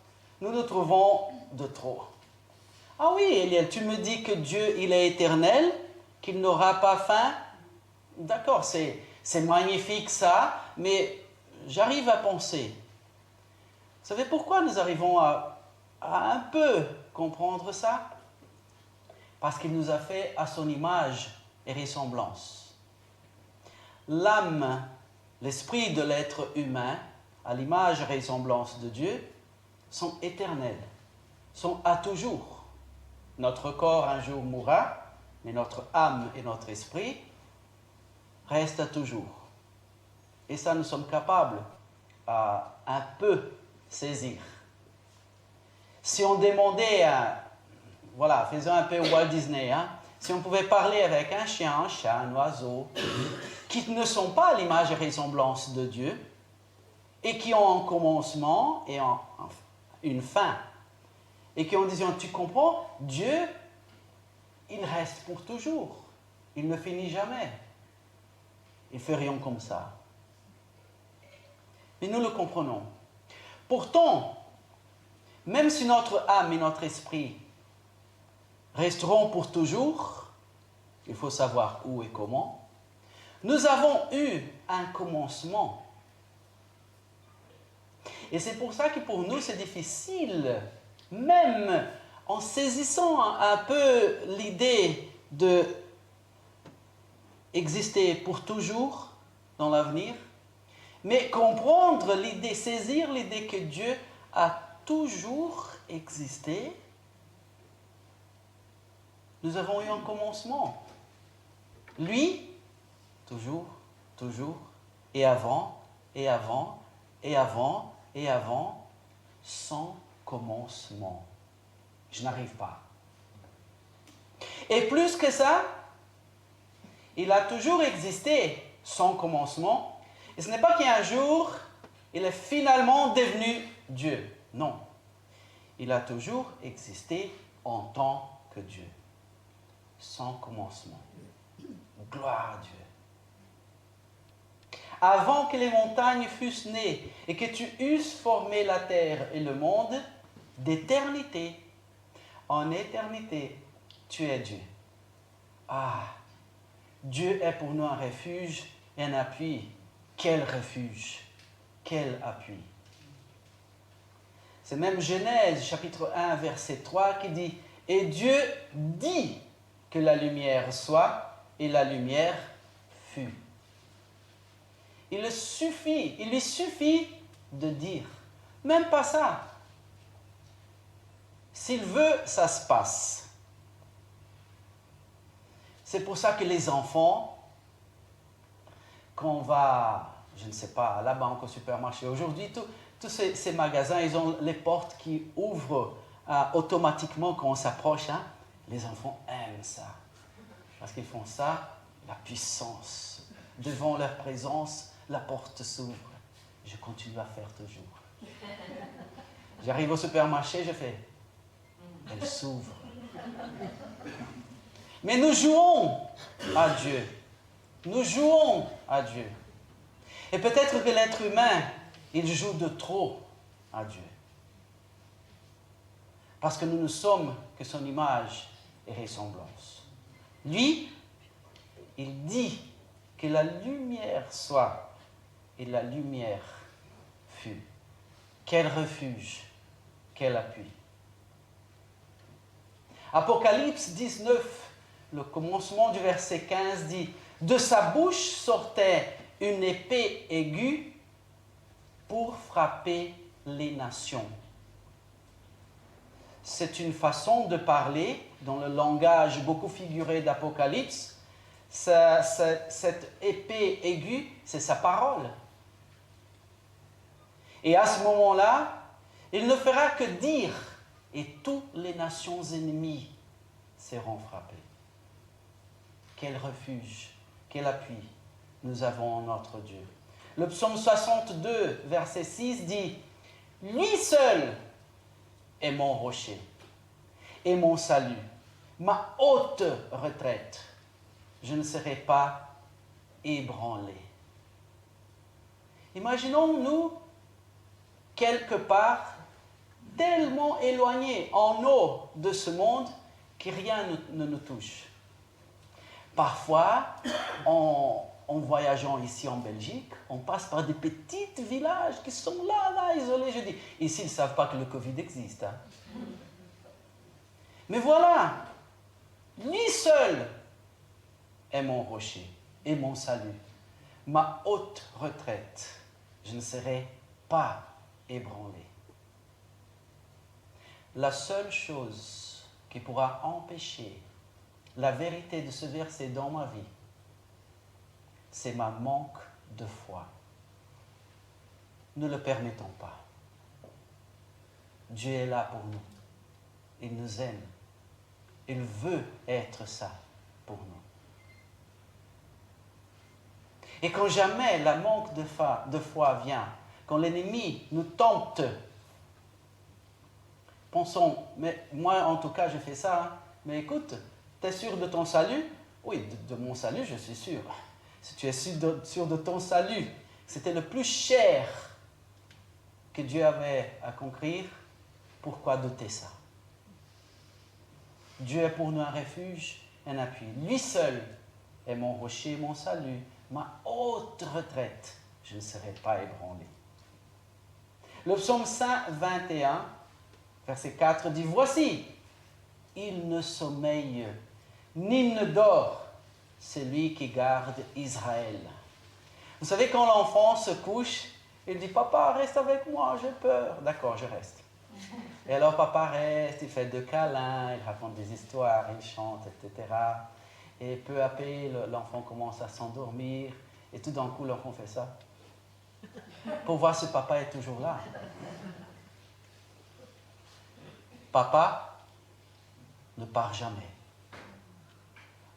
nous nous trouvons de trop. Ah oui, Eliel, tu me dis que Dieu, il est éternel, qu'il n'aura pas fin. D'accord, c'est magnifique ça, mais j'arrive à penser. Vous savez pourquoi nous arrivons à un peu comprendre ça? Parce qu'il nous a fait à son image et ressemblance. L'âme, l'esprit de l'être humain, à l'image et ressemblance de Dieu, sont éternels, sont à toujours. Notre corps un jour mourra, mais notre âme et notre esprit restent à toujours. Et ça, nous sommes capables à un peu saisir. Si on demandait voilà, faisons un peu Walt Disney, hein, si on pouvait parler avec un chien, un chat, un oiseau, qui ne sont pas à l'image et ressemblance de Dieu, et qui ont un commencement et une fin, et qui ont disant, tu comprends, Dieu, il reste pour toujours, il ne finit jamais. Il fait rien comme ça. Mais nous le comprenons. Pourtant, même si notre âme et notre esprit resteront pour toujours, il faut savoir où et comment, nous avons eu un commencement. Et c'est pour ça que pour nous, c'est difficile, même en saisissant un peu l'idée de exister pour toujours dans l'avenir, mais comprendre l'idée, saisir l'idée que Dieu a toujours existé. Nous avons eu un commencement. Lui, toujours, toujours, et avant, et avant, et avant, et avant, sans commencement. Je n'arrive pas. Et plus que ça, il a toujours existé sans commencement. Et ce n'est pas qu'un jour, il est finalement devenu Dieu. Non. Il a toujours existé en tant que Dieu. Sans commencement. Gloire à Dieu. Avant que les montagnes fussent nées et que tu eusses formé la terre et le monde, d'éternité en éternité, tu es Dieu. Ah, Dieu est pour nous un refuge et un appui. Quel refuge, quel appui. C'est même Genèse, chapitre 1, verset 3, qui dit « Et Dieu dit que la lumière soit, et la lumière fut. » Il lui suffit de dire. Même pas ça. S'il veut, ça se passe. C'est pour ça que les enfants, quand on va, je ne sais pas, à la banque, au supermarché, aujourd'hui, tous ces magasins, ils ont les portes qui ouvrent automatiquement quand on s'approche. Hein. Les enfants aiment ça. Parce qu'ils font ça, la puissance. Devant leur présence, la porte s'ouvre. Je continue à faire toujours. J'arrive au supermarché, je fais. Elle s'ouvre. Mais nous jouons à Dieu. Nous jouons à Dieu. Et peut-être que l'être humain, il joue de trop à Dieu. Parce que nous ne sommes que son image et ressemblance. Lui, il dit que la lumière soit, et la lumière fut. Quel refuge, quel appui. Apocalypse 19, le commencement du verset 15 dit « De sa bouche sortait une épée aiguë pour frapper les nations. » C'est une façon de parler dans le langage beaucoup figuré d'Apocalypse. Cette épée aiguë, c'est sa parole. Et à ce moment-là, il ne fera que dire, et toutes les nations ennemies seront frappées. Quel refuge, quel appui nous avons en notre Dieu. Le psaume 62, verset 6 dit « Lui seul est mon rocher et mon salut, ma haute retraite. Je ne serai pas ébranlé. » Imaginons-nous quelque part tellement éloignés en haut de ce monde que rien ne nous touche. Parfois, en voyageant ici en Belgique, on passe par des petits villages qui sont là, isolés. Je dis, ici, ils ne savent pas que le Covid existe. Hein. Mais voilà, lui seul est mon rocher et mon salut, ma haute retraite. Je ne serai pas ébranlé. La seule chose qui pourra empêcher la vérité de ce verset dans ma vie, c'est ma manque de foi. Ne le permettons pas. Dieu est là pour nous. Il nous aime. Il veut être ça pour nous. Et quand jamais la manque de foi vient, quand l'ennemi nous tente, pensons, mais moi en tout cas je fais ça, hein, mais écoute, tu es sûr de ton salut? Oui, de mon salut je suis sûr. Si tu es sûr de ton salut, c'était le plus cher que Dieu avait à conquérir, pourquoi douter ça? Dieu est pour nous un refuge, un appui. Lui seul est mon rocher, mon salut, ma haute retraite. Je ne serai pas ébranlé. Le psaume 121, verset 4 dit « Voici, il ne sommeille ni ne dort celui qui garde Israël. » Vous savez, quand l'enfant se couche, il dit « Papa, reste avec moi, j'ai peur. » D'accord, je reste. Et alors papa reste, il fait de câlins, il raconte des histoires, il chante, etc. Et peu à peu, l'enfant commence à s'endormir. Et tout d'un coup, l'enfant fait ça. Pour voir si papa est toujours là. Papa ne part jamais.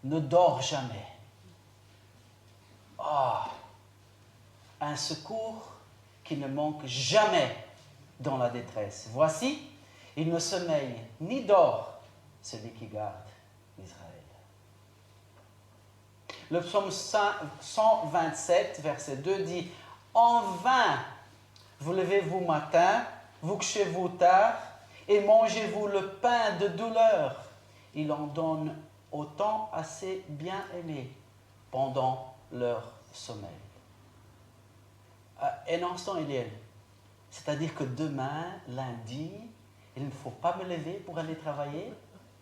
Ne dort jamais. Ah, un secours qui ne manque jamais dans la détresse. Voici, il ne sommeille ni dort celui qui garde Israël. Le psaume 127, verset 2 dit « En vain, vous levez-vous matin, vous couchez-vous tard, et mangez-vous le pain de douleur. Il en donne autant à ses bien-aimés pendant leur sommeil. Un instant, Eliel. C'est-à-dire que demain, lundi, il ne faut pas me lever pour aller travailler.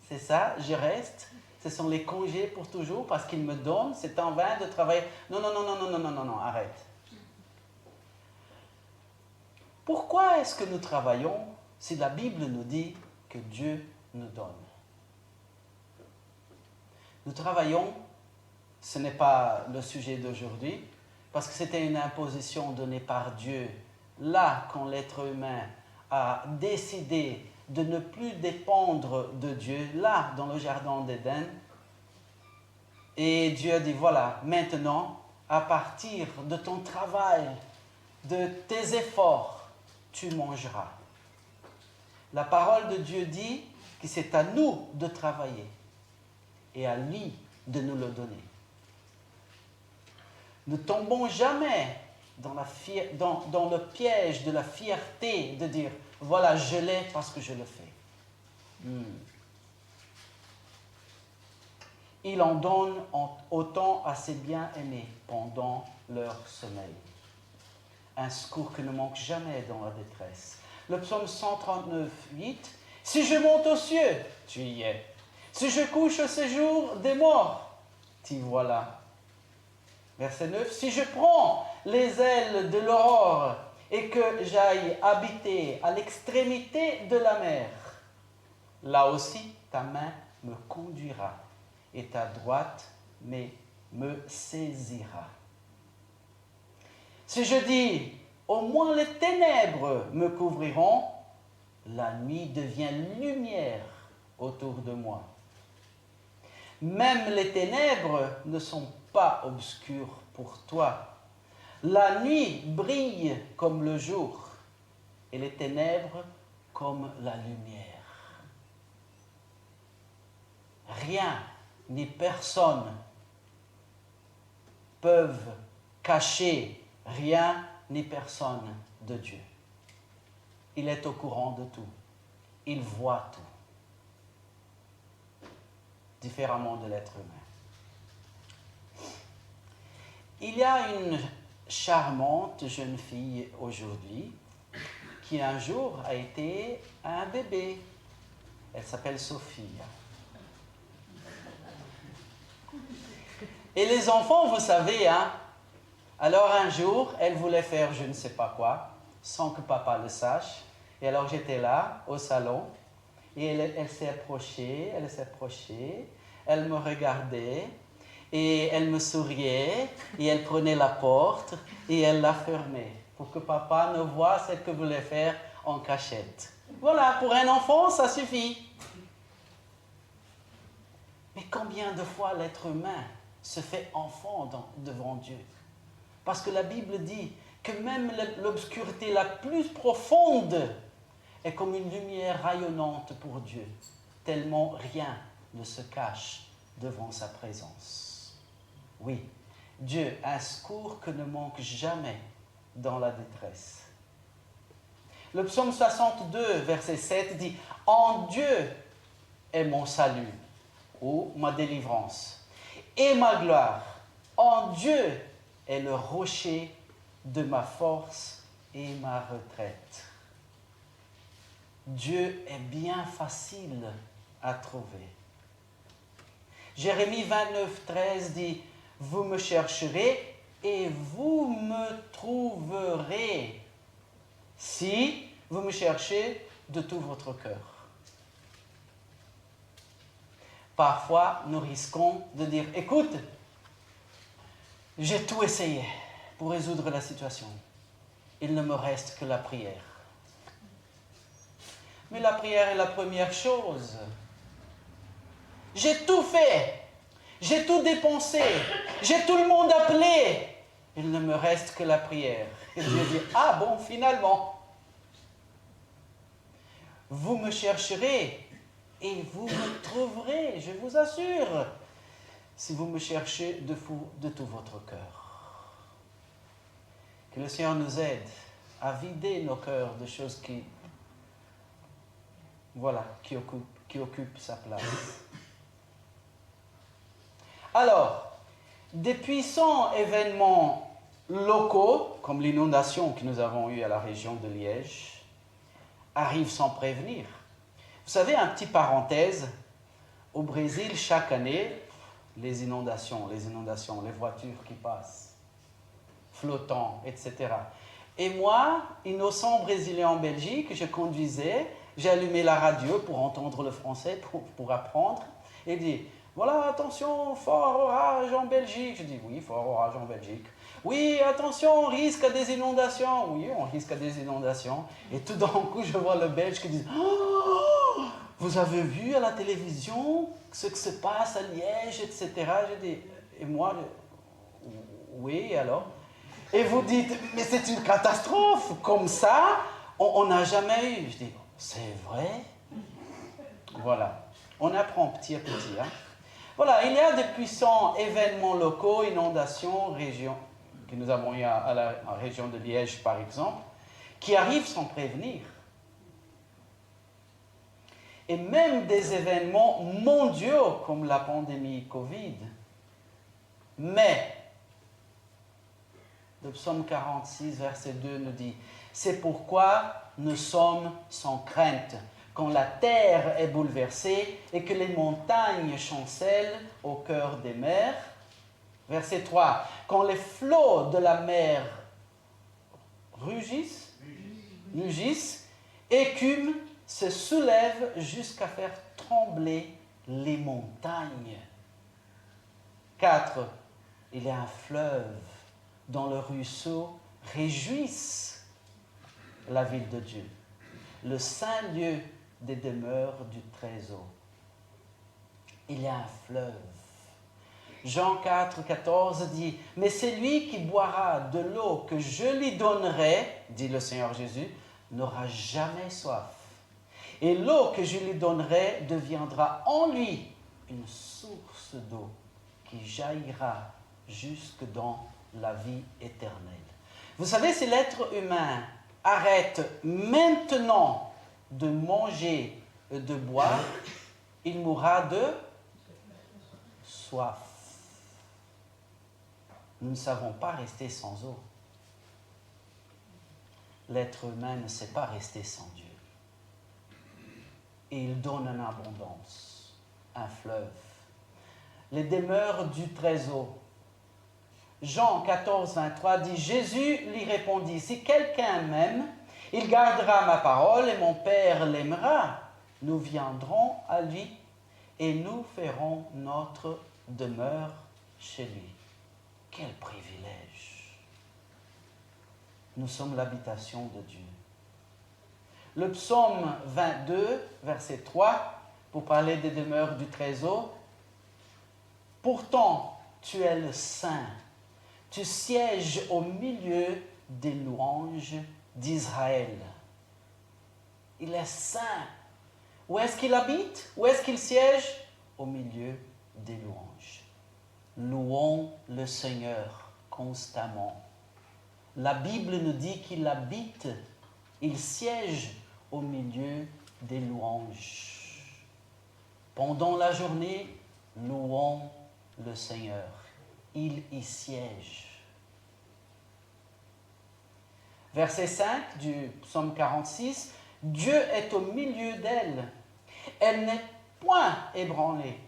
C'est ça, je reste. Ce sont les congés pour toujours parce qu'il me donne. C'est en vain de travailler. Non, non, non, non, non, non, non, non, non, arrête. Pourquoi est-ce que nous travaillons si la Bible nous dit que Dieu nous donne? Nous travaillons, ce n'est pas le sujet d'aujourd'hui, parce que c'était une imposition donnée par Dieu, là quand l'être humain a décidé de ne plus dépendre de Dieu, là dans le jardin d'Éden. Et Dieu dit, voilà, maintenant, à partir de ton travail, de tes efforts, tu mangeras. La parole de Dieu dit que c'est à nous de travailler et à lui de nous le donner. Ne tombons jamais dans le piège de la fierté de dire « Voilà, je l'ai parce que je le fais. Il en donne autant à ses bien-aimés pendant leur sommeil. Un secours qui ne manque jamais dans la détresse. Le psaume 139, 8. « Si je monte aux cieux, tu y es. Si je couche au séjour des morts, t'y voilà. » Verset 9. « Si je prends les ailes de l'aurore et que j'aille habiter à l'extrémité de la mer, là aussi ta main me conduira et ta droite me saisira. Si je dis, au moins les ténèbres me couvriront, la nuit devient lumière autour de moi. Même les ténèbres ne sont pas obscures pour toi. La nuit brille comme le jour et les ténèbres comme la lumière. Rien ni personne peuvent cacher rien ni personne de Dieu. Il est au courant de tout. Il voit tout. Différemment de l'être humain. Il y a une charmante jeune fille aujourd'hui qui un jour a été un bébé. Elle s'appelle Sophie. Et les enfants, vous savez, hein, alors un jour, elle voulait faire je ne sais pas quoi, sans que papa le sache. Et alors j'étais là, au salon, et elle s'est approchée, elle me regardait, et elle me souriait, et elle prenait la porte, et elle la fermait, pour que papa ne voie ce que voulait faire en cachette. Voilà, pour un enfant, ça suffit. Mais combien de fois l'être humain se fait enfant devant Dieu? Parce que la Bible dit que même l'obscurité la plus profonde est comme une lumière rayonnante pour Dieu, tellement rien ne se cache devant sa présence. Oui, Dieu, un secours que ne manque jamais dans la détresse. Le psaume 62, verset 7 dit « En Dieu est mon salut » ou ma délivrance et ma gloire. En Dieu est le rocher de ma force et ma retraite. Dieu est bien facile à trouver. Jérémie 29, 13 dit « Vous me chercherez et vous me trouverez si vous me cherchez de tout votre cœur. » Parfois, nous risquons de dire « Écoute, j'ai tout essayé pour résoudre la situation. Il ne me reste que la prière. » Mais la prière est la première chose. J'ai tout fait. J'ai tout dépensé. J'ai tout le monde appelé. Il ne me reste que la prière. Et Dieu dit, ah bon, finalement. Vous me chercherez et vous me trouverez, je vous assure, si vous me cherchez de tout votre cœur. Que le Seigneur nous aide à vider nos cœurs de choses qui voilà, qui occupe sa place. Alors, des puissants événements locaux, comme l'inondation que nous avons eue à la région de Liège, arrivent sans prévenir. Vous savez, un petit parenthèse, au Brésil, chaque année, les inondations, les voitures qui passent, flottants, etc. Et moi, innocent brésilien en Belgique, je conduisais, j'ai allumé la radio pour entendre le français, pour apprendre, et dit, voilà, attention, fort orage en Belgique. Je dis, oui, fort orage en Belgique. Oui, attention, on risque des inondations. Oui, on risque des inondations. Et tout d'un coup, je vois le Belge qui dit, oh, vous avez vu à la télévision ce qui se passe à Liège, etc. Je dis, et moi, oui, alors? Et vous dites, mais c'est une catastrophe, comme ça, on n'a jamais eu. Je dis, c'est vrai? Voilà, on apprend petit à petit. Hein? Voilà, il y a de puissants événements locaux, inondations, régions, que nous avons eu à la région de Liège par exemple, qui arrivent sans prévenir. Et même des événements mondiaux comme la pandémie Covid. Mais, le psaume 46, verset 2 nous dit, « C'est pourquoi nous sommes sans crainte, quand la terre est bouleversée et que les montagnes chancellent au cœur des mers. » Verset 3, « Quand les flots de la mer rugissent, écument, se soulèvent jusqu'à faire trembler les montagnes. » 4, il y a un fleuve dont le ruisseau réjouisse la ville de Dieu, le saint lieu des demeures du trésor. Il y a un fleuve. Jean 4, 14 dit, « Mais celui qui boira de l'eau que je lui donnerai, dit le Seigneur Jésus, n'aura jamais soif. Et l'eau que je lui donnerai deviendra en lui une source d'eau qui jaillira jusque dans la vie éternelle. » Vous savez, si l'être humain arrête maintenant de manger et de boire, il mourra de soif. Nous ne savons pas rester sans eau. L'être humain ne sait pas rester sans Dieu. Et il donne en abondance un fleuve. Les demeures du trésor. Jean 14, 23 dit, Jésus lui répondit, « Si quelqu'un m'aime, il gardera ma parole et mon Père l'aimera. Nous viendrons à lui et nous ferons notre demeure chez lui. » Quel privilège! Nous sommes l'habitation de Dieu. Le psaume 22, verset 3, pour parler des demeures du trésor. « Pourtant, tu es le Saint. Tu sièges au milieu des louanges d'Israël. » Il est saint. Où est-ce qu'il habite? Où est-ce qu'il siège? Au milieu des louanges. Louons le Seigneur constamment. La Bible nous dit qu'il habite, il siège au milieu des louanges. Pendant la journée, louons le Seigneur. Il y siège. Verset 5 du psaume 46, « Dieu est au milieu d'elle. Elle n'est point ébranlée.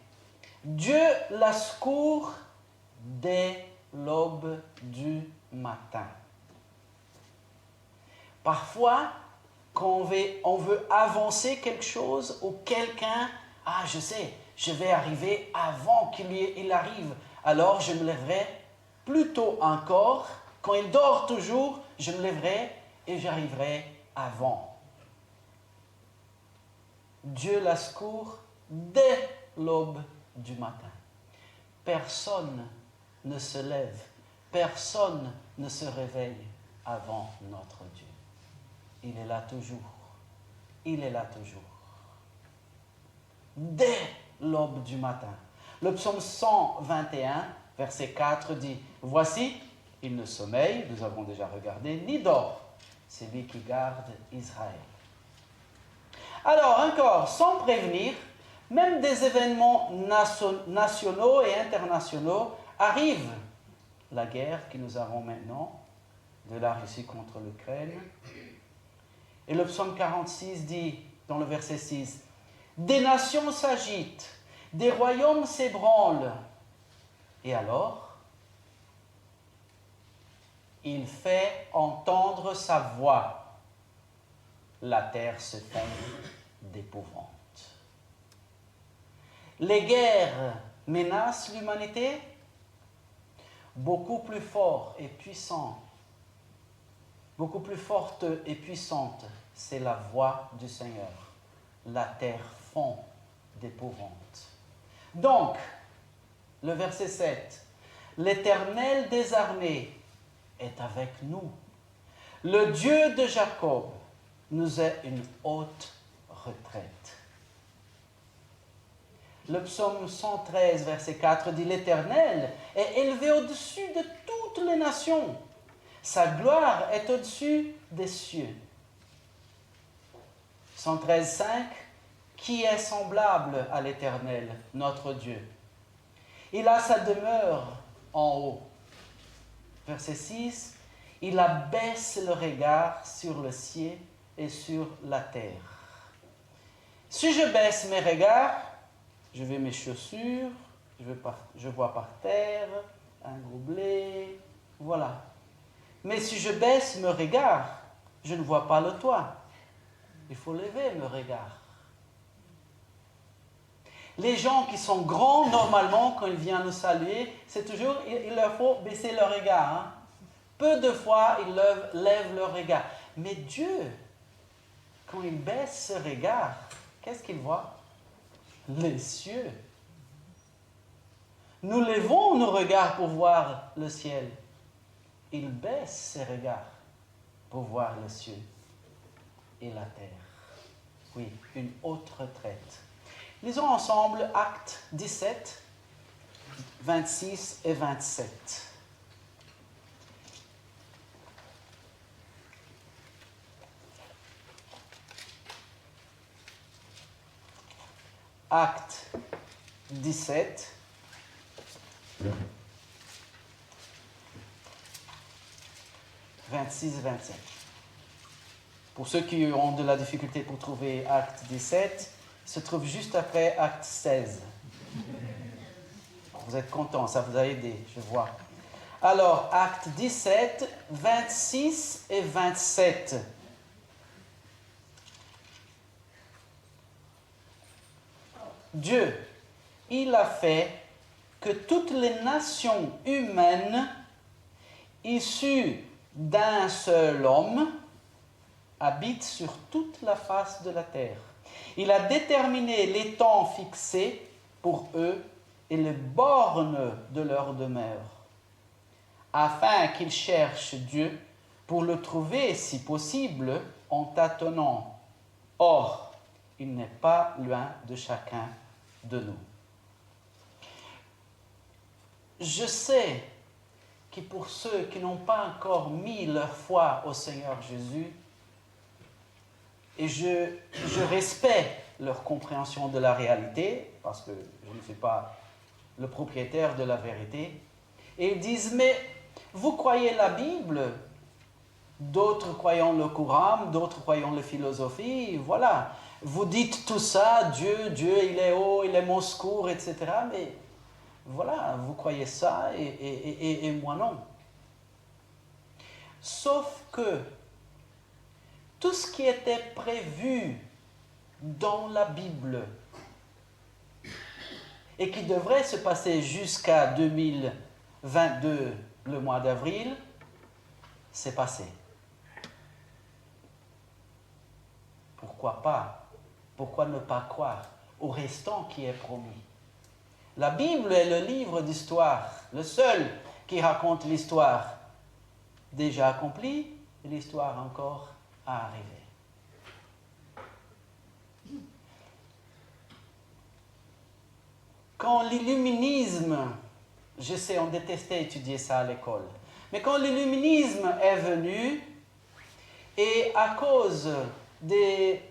Dieu la secourt dès l'aube du matin. » Parfois, quand on veut avancer quelque chose ou quelqu'un, « Ah, je sais, je vais arriver avant qu'il arrive. Alors je me lèverai plus tôt encore. Quand il dort toujours, je me lèverai et j'arriverai avant. » Dieu la secourt dès l'aube du matin. Personne ne se lève, personne ne se réveille avant notre Dieu. Il est là toujours. Il est là toujours. Dès l'aube du matin. Le psaume 121, verset 4 dit, « Voici, il ne sommeille, nous avons déjà regardé, ni dort, c'est lui qui garde Israël. » Alors, encore, sans prévenir, même des événements nationaux et internationaux arrivent. La guerre que nous avons maintenant, de la Russie contre l'Ukraine. Et le psaume 46 dit, dans le verset 6, « Des nations s'agitent, des royaumes s'ébranlent. » Et alors, il fait entendre sa voix. La terre se fond d'épouvante. Les guerres menacent l'humanité. Beaucoup plus fort et puissant, beaucoup plus forte et puissante, c'est la voix du Seigneur. La terre fond d'épouvante. Donc, le verset 7, l'Éternel des armées est avec nous. Le Dieu de Jacob nous est une haute retraite. Le psaume 113, verset 4 dit « L'Éternel est élevé au-dessus de toutes les nations. Sa gloire est au-dessus des cieux. » 113, 5 « Qui est semblable à l'Éternel, notre Dieu? Il a sa demeure en haut. » Verset 6 « Il abaisse le regard sur le ciel et sur la terre. » Si je baisse mes regards, je vais mes chaussures, je vois par terre, un gros blé, voilà. Mais si je baisse mes regards, je ne vois pas le toit. Il faut lever mes regards. Les gens qui sont grands, normalement, quand ils viennent nous saluer, c'est toujours, il leur faut baisser leur regard. Hein. Peu de fois, ils lèvent leur regard. Mais Dieu, quand il baisse ce regard, qu'est-ce qu'il voit? Les cieux. Nous levons nos regards pour voir le ciel. Il baisse ses regards pour voir le ciel et la terre. Oui, une haute retraite. Lisons ensemble Actes 17, 26 et 27. Actes 17, « 26 et 27. Pour ceux qui ont de la difficulté pour trouver Acte 17, il se trouve juste après Acte 16. Vous êtes contents, ça vous a aidé, je vois. Alors, Acte 17, 26 et 27. Dieu, il a fait que toutes les nations humaines issues d'un seul homme habitent sur toute la face de la terre. Il a déterminé les temps fixés pour eux et les bornes de leur demeure, afin qu'ils cherchent Dieu pour le trouver, si possible, en tâtonnant. Or, il n'est pas loin de chacun de nous. Je sais que pour ceux qui n'ont pas encore mis leur foi au Seigneur Jésus, et je respecte leur compréhension de la réalité, parce que je ne suis pas le propriétaire de la vérité, et ils disent, mais vous croyez la Bible, d'autres croyons le Coran, d'autres croyons la philosophie, voilà. Vous dites tout ça, Dieu, il est haut, il est mon secours, etc. Mais voilà, vous croyez ça et moi non. Sauf que tout ce qui était prévu dans la Bible et qui devrait se passer jusqu'à 2022, le mois d'avril, c'est passé. Pourquoi pas? Pourquoi ne pas croire au restant qui est promis? La Bible est le livre d'histoire, le seul qui raconte l'histoire déjà accomplie et l'histoire encore à arriver. Quand l'illuminisme, je sais, on détestait étudier ça à l'école, mais quand l'illuminisme est venu, et à cause des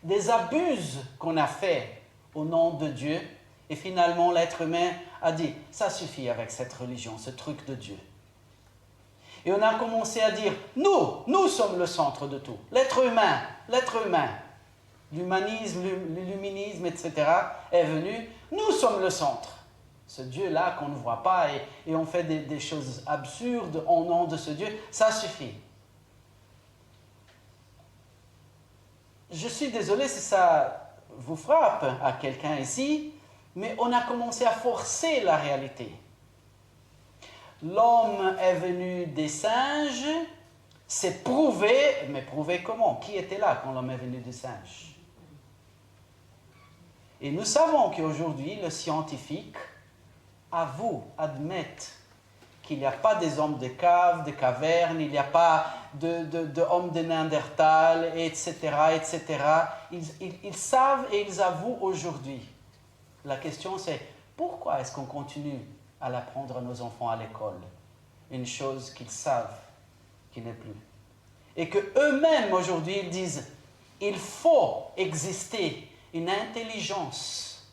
des abuses qu'on a fait au nom de Dieu. Et finalement, l'être humain a dit, ça suffit avec cette religion, ce truc de Dieu. Et on a commencé à dire, nous sommes le centre de tout. L'être humain, l'humanisme, l'illuminisme, etc. est venu, nous sommes le centre. Ce Dieu-là qu'on ne voit pas et on fait des choses absurdes au nom de ce Dieu, ça suffit. Je suis désolé si ça vous frappe à quelqu'un ici, mais on a commencé à forcer la réalité. L'homme est venu des singes, c'est prouvé, mais prouvé comment? Qui était là quand l'homme est venu des singes? Et nous savons qu'aujourd'hui, le scientifique admettent qu'il n'y a pas des hommes de cave, de cavernes, il n'y a pas d'hommes de Néandertal, etc., etc. Ils savent et ils avouent aujourd'hui. La question c'est, pourquoi est-ce qu'on continue à l'apprendre à nos enfants à l'école? Une chose qu'ils savent qui n'est plus. Et qu'eux-mêmes aujourd'hui ils disent, il faut exister une intelligence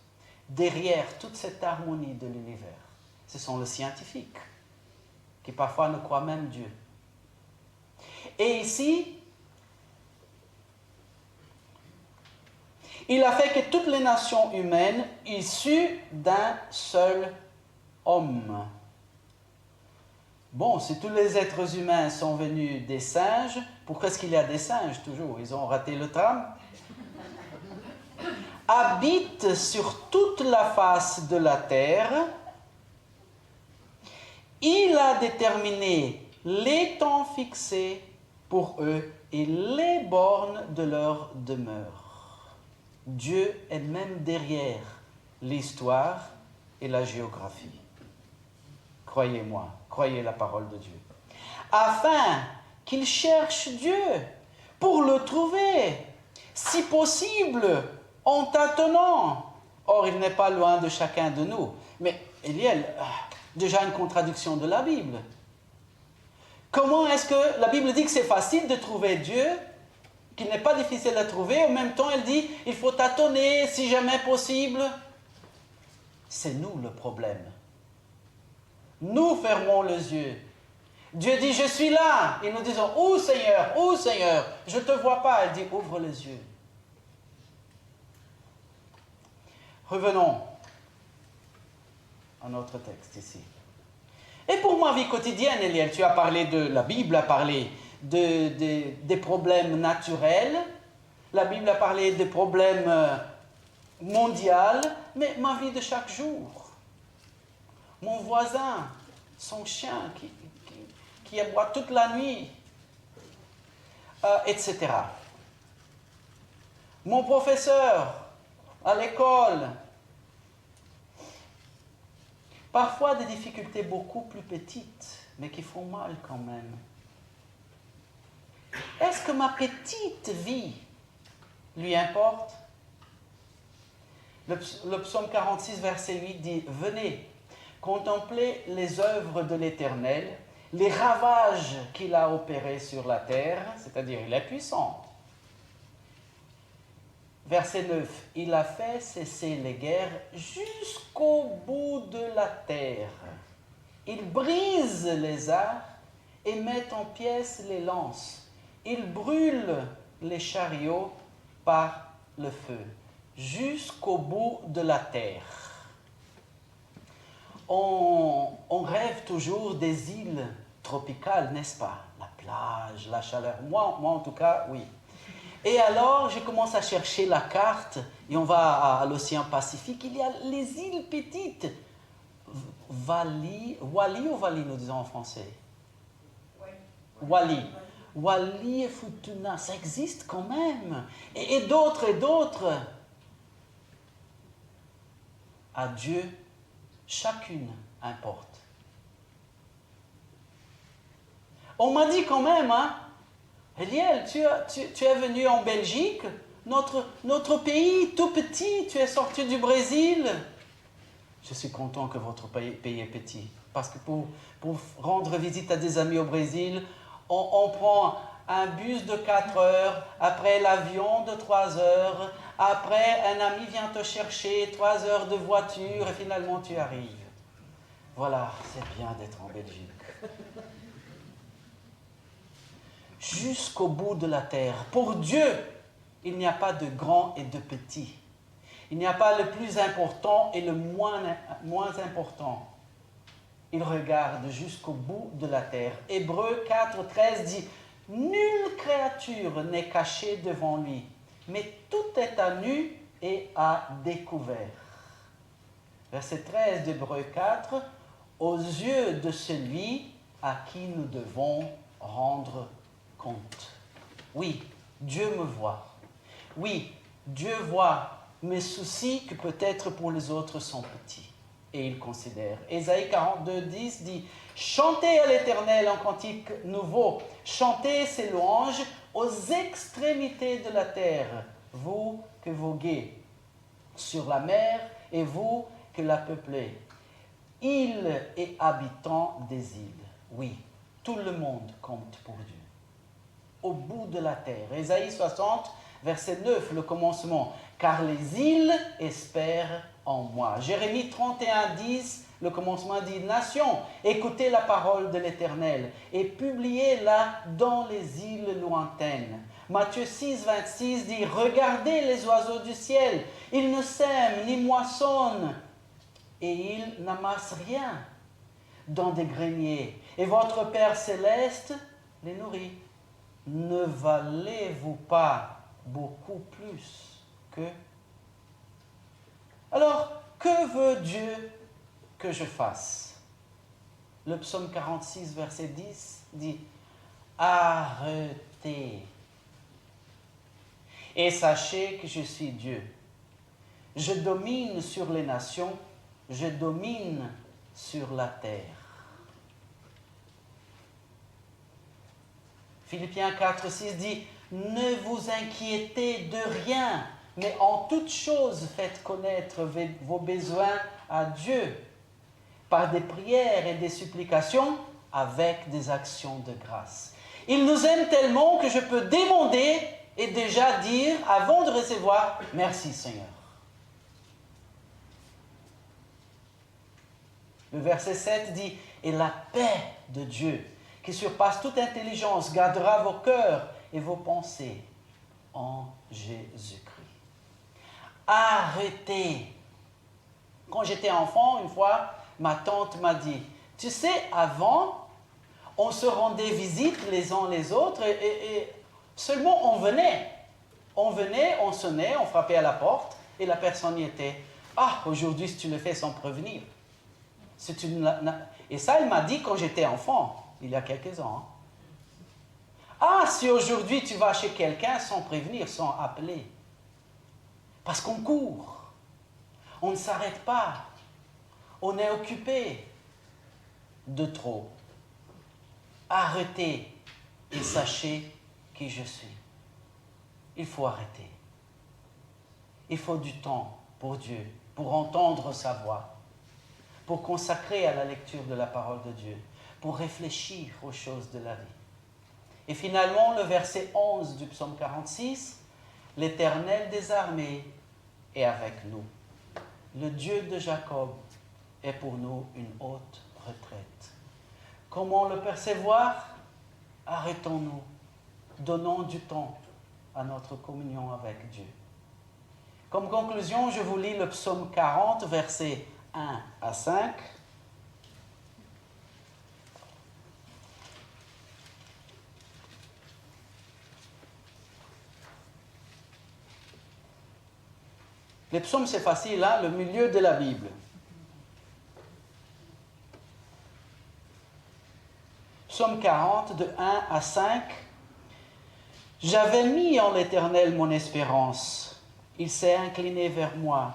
derrière toute cette harmonie de l'univers. Ce sont les scientifiques qui parfois ne croient même Dieu. Et ici, il a fait que toutes les nations humaines issues d'un seul homme. Bon, si tous les êtres humains sont venus des singes, pourquoi est-ce qu'il y a des singes toujours? Ils ont raté le tram? Habite sur toute la face de la terre. Il a déterminé les temps fixés pour eux et les bornes de leur demeure. Dieu est même derrière l'histoire et la géographie. Croyez-moi, croyez la parole de Dieu. Afin qu'ils cherchent Dieu pour le trouver, si possible, en tâtonnant. Or, il n'est pas loin de chacun de nous. Mais il y a déjà une contradiction de la Bible. Comment est-ce que la Bible dit que c'est facile de trouver Dieu, qu'il n'est pas difficile à trouver, en même temps elle dit il faut tâtonner si jamais possible? C'est nous le problème. Nous fermons les yeux. Dieu dit je suis là, et nous disons où Seigneur, je ne te vois pas. Elle dit ouvre les yeux. Revenons à notre texte ici. Et pour ma vie quotidienne, Eliel, tu as parlé de la Bible, a parlé des problèmes naturels, la Bible a parlé des problèmes mondiaux, mais ma vie de chaque jour. Mon voisin, son chien qui aboie toute la nuit, etc. Mon professeur à l'école. Parfois des difficultés beaucoup plus petites, mais qui font mal quand même. Est-ce que ma petite vie lui importe? Le psaume 46, verset 8 dit « Venez, contemplez les œuvres de l'Éternel, les ravages qu'il a opérés sur la terre, c'est-à-dire il est puissant. » Verset 9, « Il a fait cesser les guerres jusqu'au bout de la terre. Il brise les arcs et met en pièces les lances. Il brûle les chariots par le feu, jusqu'au bout de la terre. » On rêve toujours des îles tropicales, n'est-ce pas? La plage, la chaleur. Moi en tout cas, oui. Et alors, je commence à chercher la carte, et on va à l'océan Pacifique. Il y a les îles petites. Wally ou Wally, nous disons en français? Wally. Wally et Futuna, ça existe quand même. Et d'autres, et d'autres. À Dieu, chacune importe. On m'a dit quand même, hein, Eliel, tu es venu en Belgique, notre pays tout petit, tu es sorti du Brésil. Je suis content que votre pays est petit, parce que pour rendre visite à des amis au Brésil, on prend un bus de 4 heures, après l'avion de 3 heures, après un ami vient te chercher, 3 heures de voiture et finalement tu arrives. Voilà, c'est bien d'être en Belgique. Jusqu'au bout de la terre. Pour Dieu, il n'y a pas de grand et de petit. Il n'y a pas le plus important et le moins important. Il regarde jusqu'au bout de la terre. Hébreux 4:13 dit « Nulle créature n'est cachée devant lui, mais tout est à nu et à découvert. » Verset 13 d'Hébreux 4 « Aux yeux de celui à qui nous devons rendre compte. » Oui, Dieu me voit. Oui, Dieu voit mes soucis que peut-être pour les autres sont petits. Et il considère. Ésaïe 42:10 dit « Chantez à l'Éternel un cantique nouveau, chantez ses louanges aux extrémités de la terre, vous que voguez sur la mer et vous que la peuplez, îles et habitants des îles. » Oui, tout le monde compte pour Dieu. Au bout de la terre. Ésaïe 60, verset 9, le commencement. « Car les îles espèrent en moi. » Jérémie 31:10, le commencement dit « Nation, écoutez la parole de l'Éternel et publiez-la dans les îles lointaines. » Matthieu 6:26 dit « Regardez les oiseaux du ciel, ils ne sèment ni moissonnent et ils n'amassent rien dans des greniers. Et votre Père céleste les nourrit. Ne valez-vous pas beaucoup plus que... Alors, que veut Dieu que je fasse? Le psaume 46, verset 10 dit « Arrêtez et sachez que je suis Dieu. Je domine sur les nations, je domine sur la terre. » Philippiens 4:6 dit « Ne vous inquiétez de rien, mais en toute chose faites connaître vos besoins à Dieu, par des prières et des supplications, avec des actions de grâce. » Il nous aime tellement que je peux demander et déjà dire, avant de recevoir, « Merci Seigneur. » Le verset 7 dit « Et la paix de Dieu, qui surpasse toute intelligence, gardera vos cœurs et vos pensées en Jésus-Christ. » Arrêtez. Quand j'étais enfant, une fois, ma tante m'a dit, tu sais, avant, on se rendait visite les uns les autres et seulement on venait. On venait, on sonnait, on frappait à la porte et la personne y était. Ah, aujourd'hui, si tu le fais sans prévenir. Et ça, elle m'a dit quand j'étais enfant. Il y a quelques ans. Ah, si aujourd'hui tu vas chez quelqu'un sans prévenir, sans appeler. Parce qu'on court. On ne s'arrête pas. On est occupé de trop. Arrêtez et sachez qui je suis. Il faut arrêter. Il faut du temps pour Dieu, pour entendre sa voix, pour consacrer à la lecture de la parole de Dieu, pour réfléchir aux choses de la vie. Et finalement, le verset 11 du psaume 46, « L'Éternel des armées est avec nous. Le Dieu de Jacob est pour nous une haute retraite. » Comment le percevoir? Arrêtons-nous, donnons du temps à notre communion avec Dieu. Comme conclusion, je vous lis le psaume 40, versets 1 à 5. Les psaumes, c'est facile, hein, le milieu de la Bible. Psaume 40, de 1 à 5. « J'avais mis en l'Éternel mon espérance. Il s'est incliné vers moi.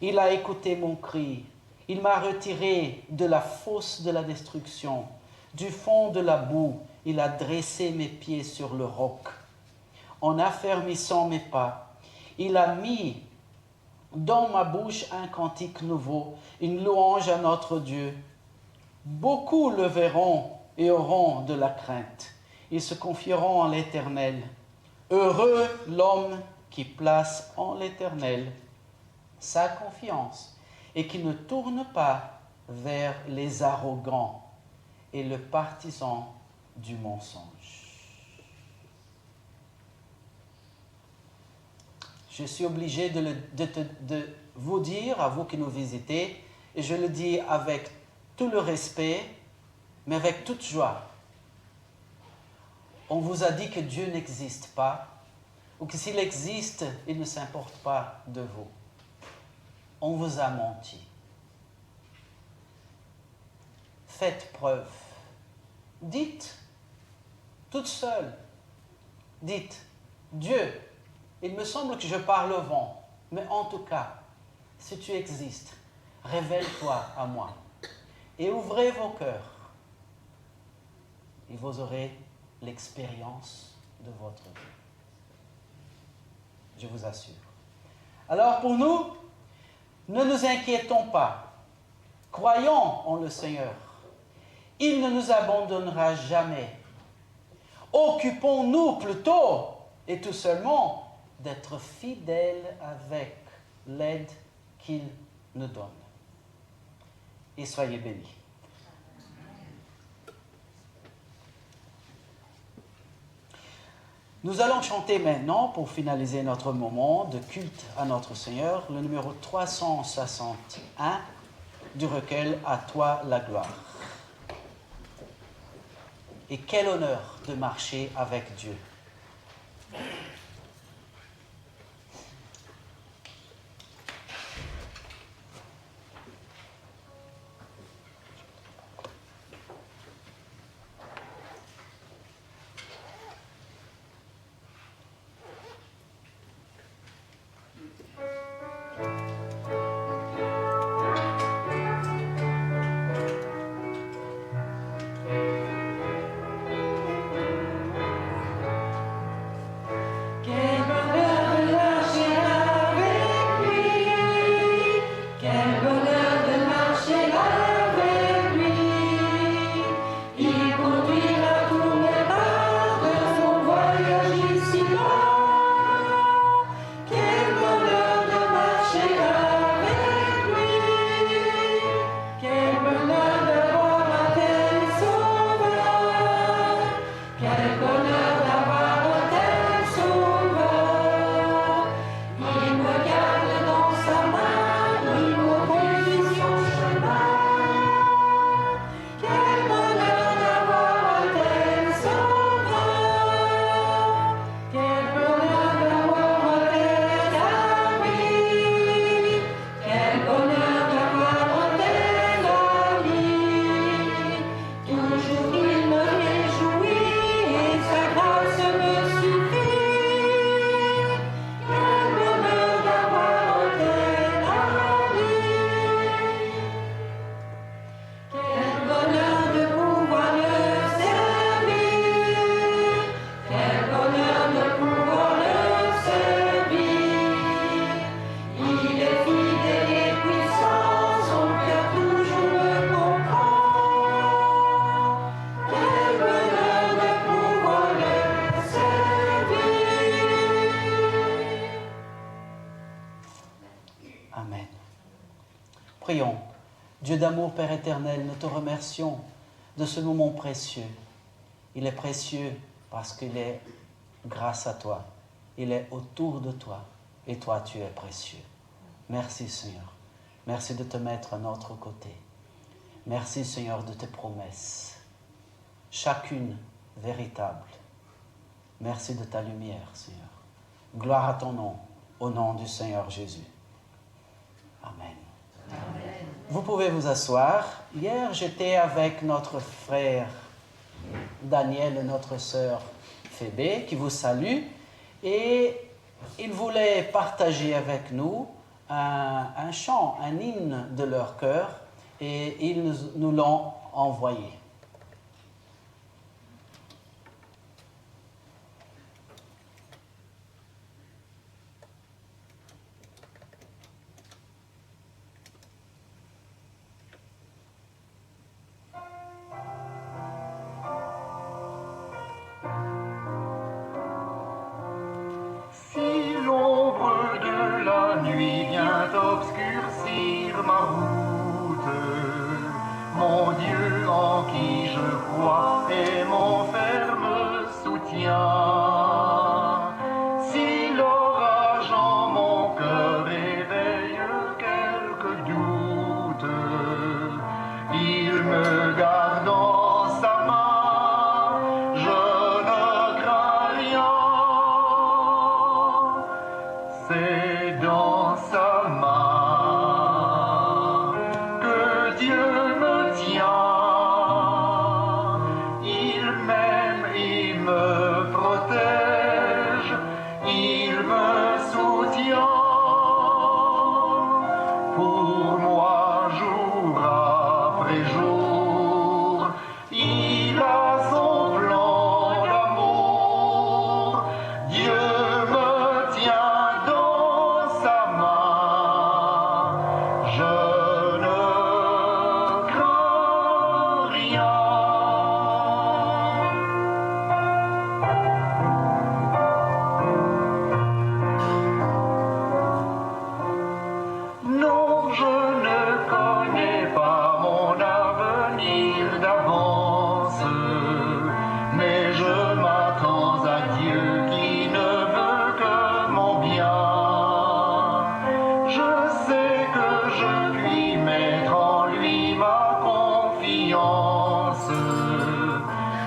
Il a écouté mon cri. Il m'a retiré de la fosse de la destruction. Du fond de la boue, il a dressé mes pieds sur le roc. En affermissant mes pas, il a mis dans ma bouche un cantique nouveau, une louange à notre Dieu. Beaucoup le verront et auront de la crainte. ils se confieront en l'Éternel. Heureux l'homme qui place en l'Éternel sa confiance et qui ne tourne pas vers les arrogants et le partisan du mensonge. Je suis obligé de vous dire, à vous qui nous visitez, et je le dis avec tout le respect, mais avec toute joie. On vous a dit que Dieu n'existe pas, ou que s'il existe, il ne s'importe pas de vous. On vous a menti. Faites preuve. Dites, toute seule, dites, Dieu, il me semble que je parle au vent, mais en tout cas, si tu existes, révèle-toi à moi et ouvrez vos cœurs et vous aurez l'expérience de votre vie. Je vous assure. Alors pour nous, ne nous inquiétons pas. Croyons en le Seigneur. Il ne nous abandonnera jamais. Occupons-nous plutôt, et tout seulement, d'être fidèles avec l'aide qu'il nous donne. Et soyez bénis. Nous allons chanter maintenant, pour finaliser notre moment de culte à notre Seigneur, le numéro 361 du recueil « À toi la gloire ». Et quel honneur de marcher avec Dieu. Prions. Dieu d'amour, Père éternel, nous te remercions de ce moment précieux. Il est précieux parce qu'il est grâce à toi. Il est autour de toi. Et toi, tu es précieux. Merci, Seigneur. Merci de te mettre à notre côté. Merci, Seigneur, de tes promesses. Chacune véritable. Merci de ta lumière, Seigneur. Gloire à ton nom, au nom du Seigneur Jésus. Amen. Amen. Vous pouvez vous asseoir. Hier, j'étais avec notre frère Daniel et notre sœur Phébé, qui vous salue, et ils voulaient partager avec nous un chant, un hymne de leur cœur, et ils nous l'ont envoyé. obscurcir ma route. Mon Dieu en qui je crois est mon ferme soutien. Si l'orage en mon cœur éveille quelques doutes, il me garde dans sa main, je ne crains rien. C'est dans sa main que Dieu me tient. Il m'aime, il me protège, il me soutient. Pour moi, jour après jour, il a son plan d'amour. Dieu me tient dans sa main. Je ne crains rien. Non, je ne connais pas mon avenir d'avance, mais je m'attends à Dieu qui ne veut que mon bien. Je sais que je puis mettre en lui ma confiance.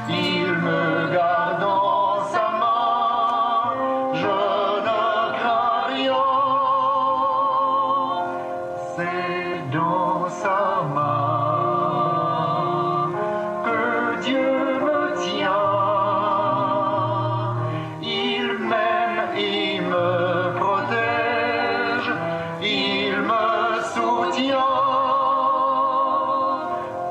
Il me garde dans sa main, je ne crains rien. C'est dans sa main que Dieu me tient. Il m'aime, il me protège, il me soutient.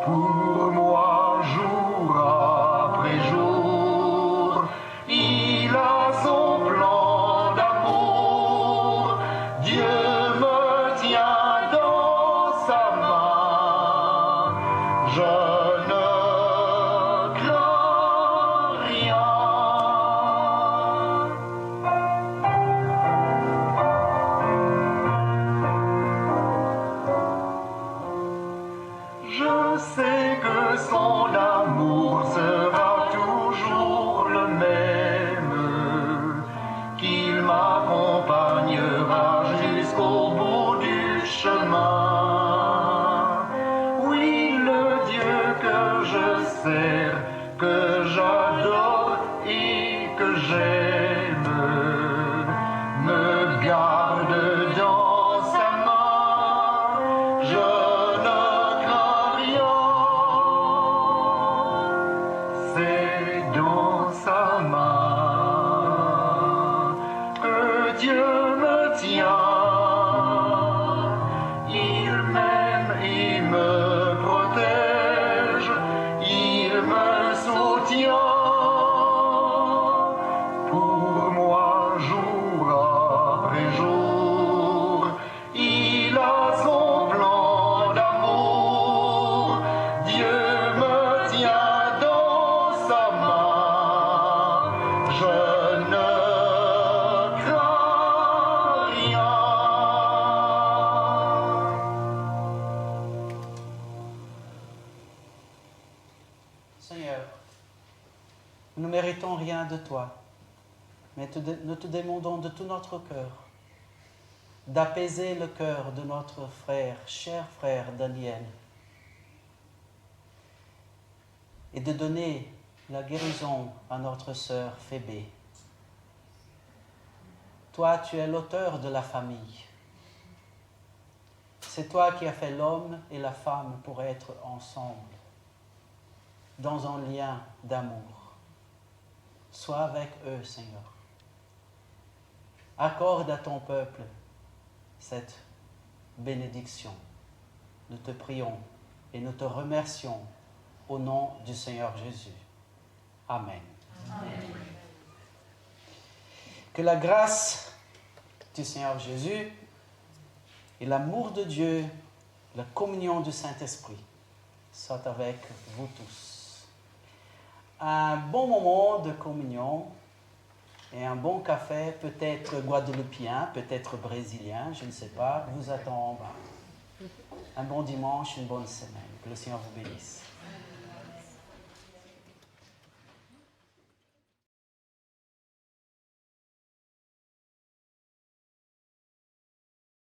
Pour moi, jour après jour, il a son plan d'amour. Dieu me tient dans sa main. Je ne crains rien. Je sais que son amour sera toujours le même, qu'il m'accompagnera jusqu'au bout du chemin. Oui, le Dieu que je sers, que j'adore et que j'aime, me garde dans sa main. Je ne crains rien. C'est dans sa main que Dieu me tient. Il m'aime, il me protège, il me soutient. Pour moi, jour après jour, il a son plan d'amour. Dieu me tient dans sa main. Je ne crains rien. Seigneur, nous ne méritons rien de toi, mais nous te demandons de tout notre cœur d'apaiser le cœur de notre frère, cher frère Daniel, et de donner la guérison à notre sœur Phébé. Toi, tu es l'auteur de la famille. C'est toi qui as fait l'homme et la femme pour être ensemble, dans un lien d'amour. Sois avec eux, Seigneur. Accorde à ton peuple cette bénédiction. Nous te prions et nous te remercions au nom du Seigneur Jésus. Amen. Amen. Que la grâce du Seigneur Jésus et l'amour de Dieu, la communion du Saint-Esprit soient avec vous tous. Un bon moment de communion Et un bon café, peut-être guadeloupéen, peut-être brésilien, je ne sais pas, vous attend en bas. Un bon dimanche, une bonne semaine. Que le Seigneur vous bénisse.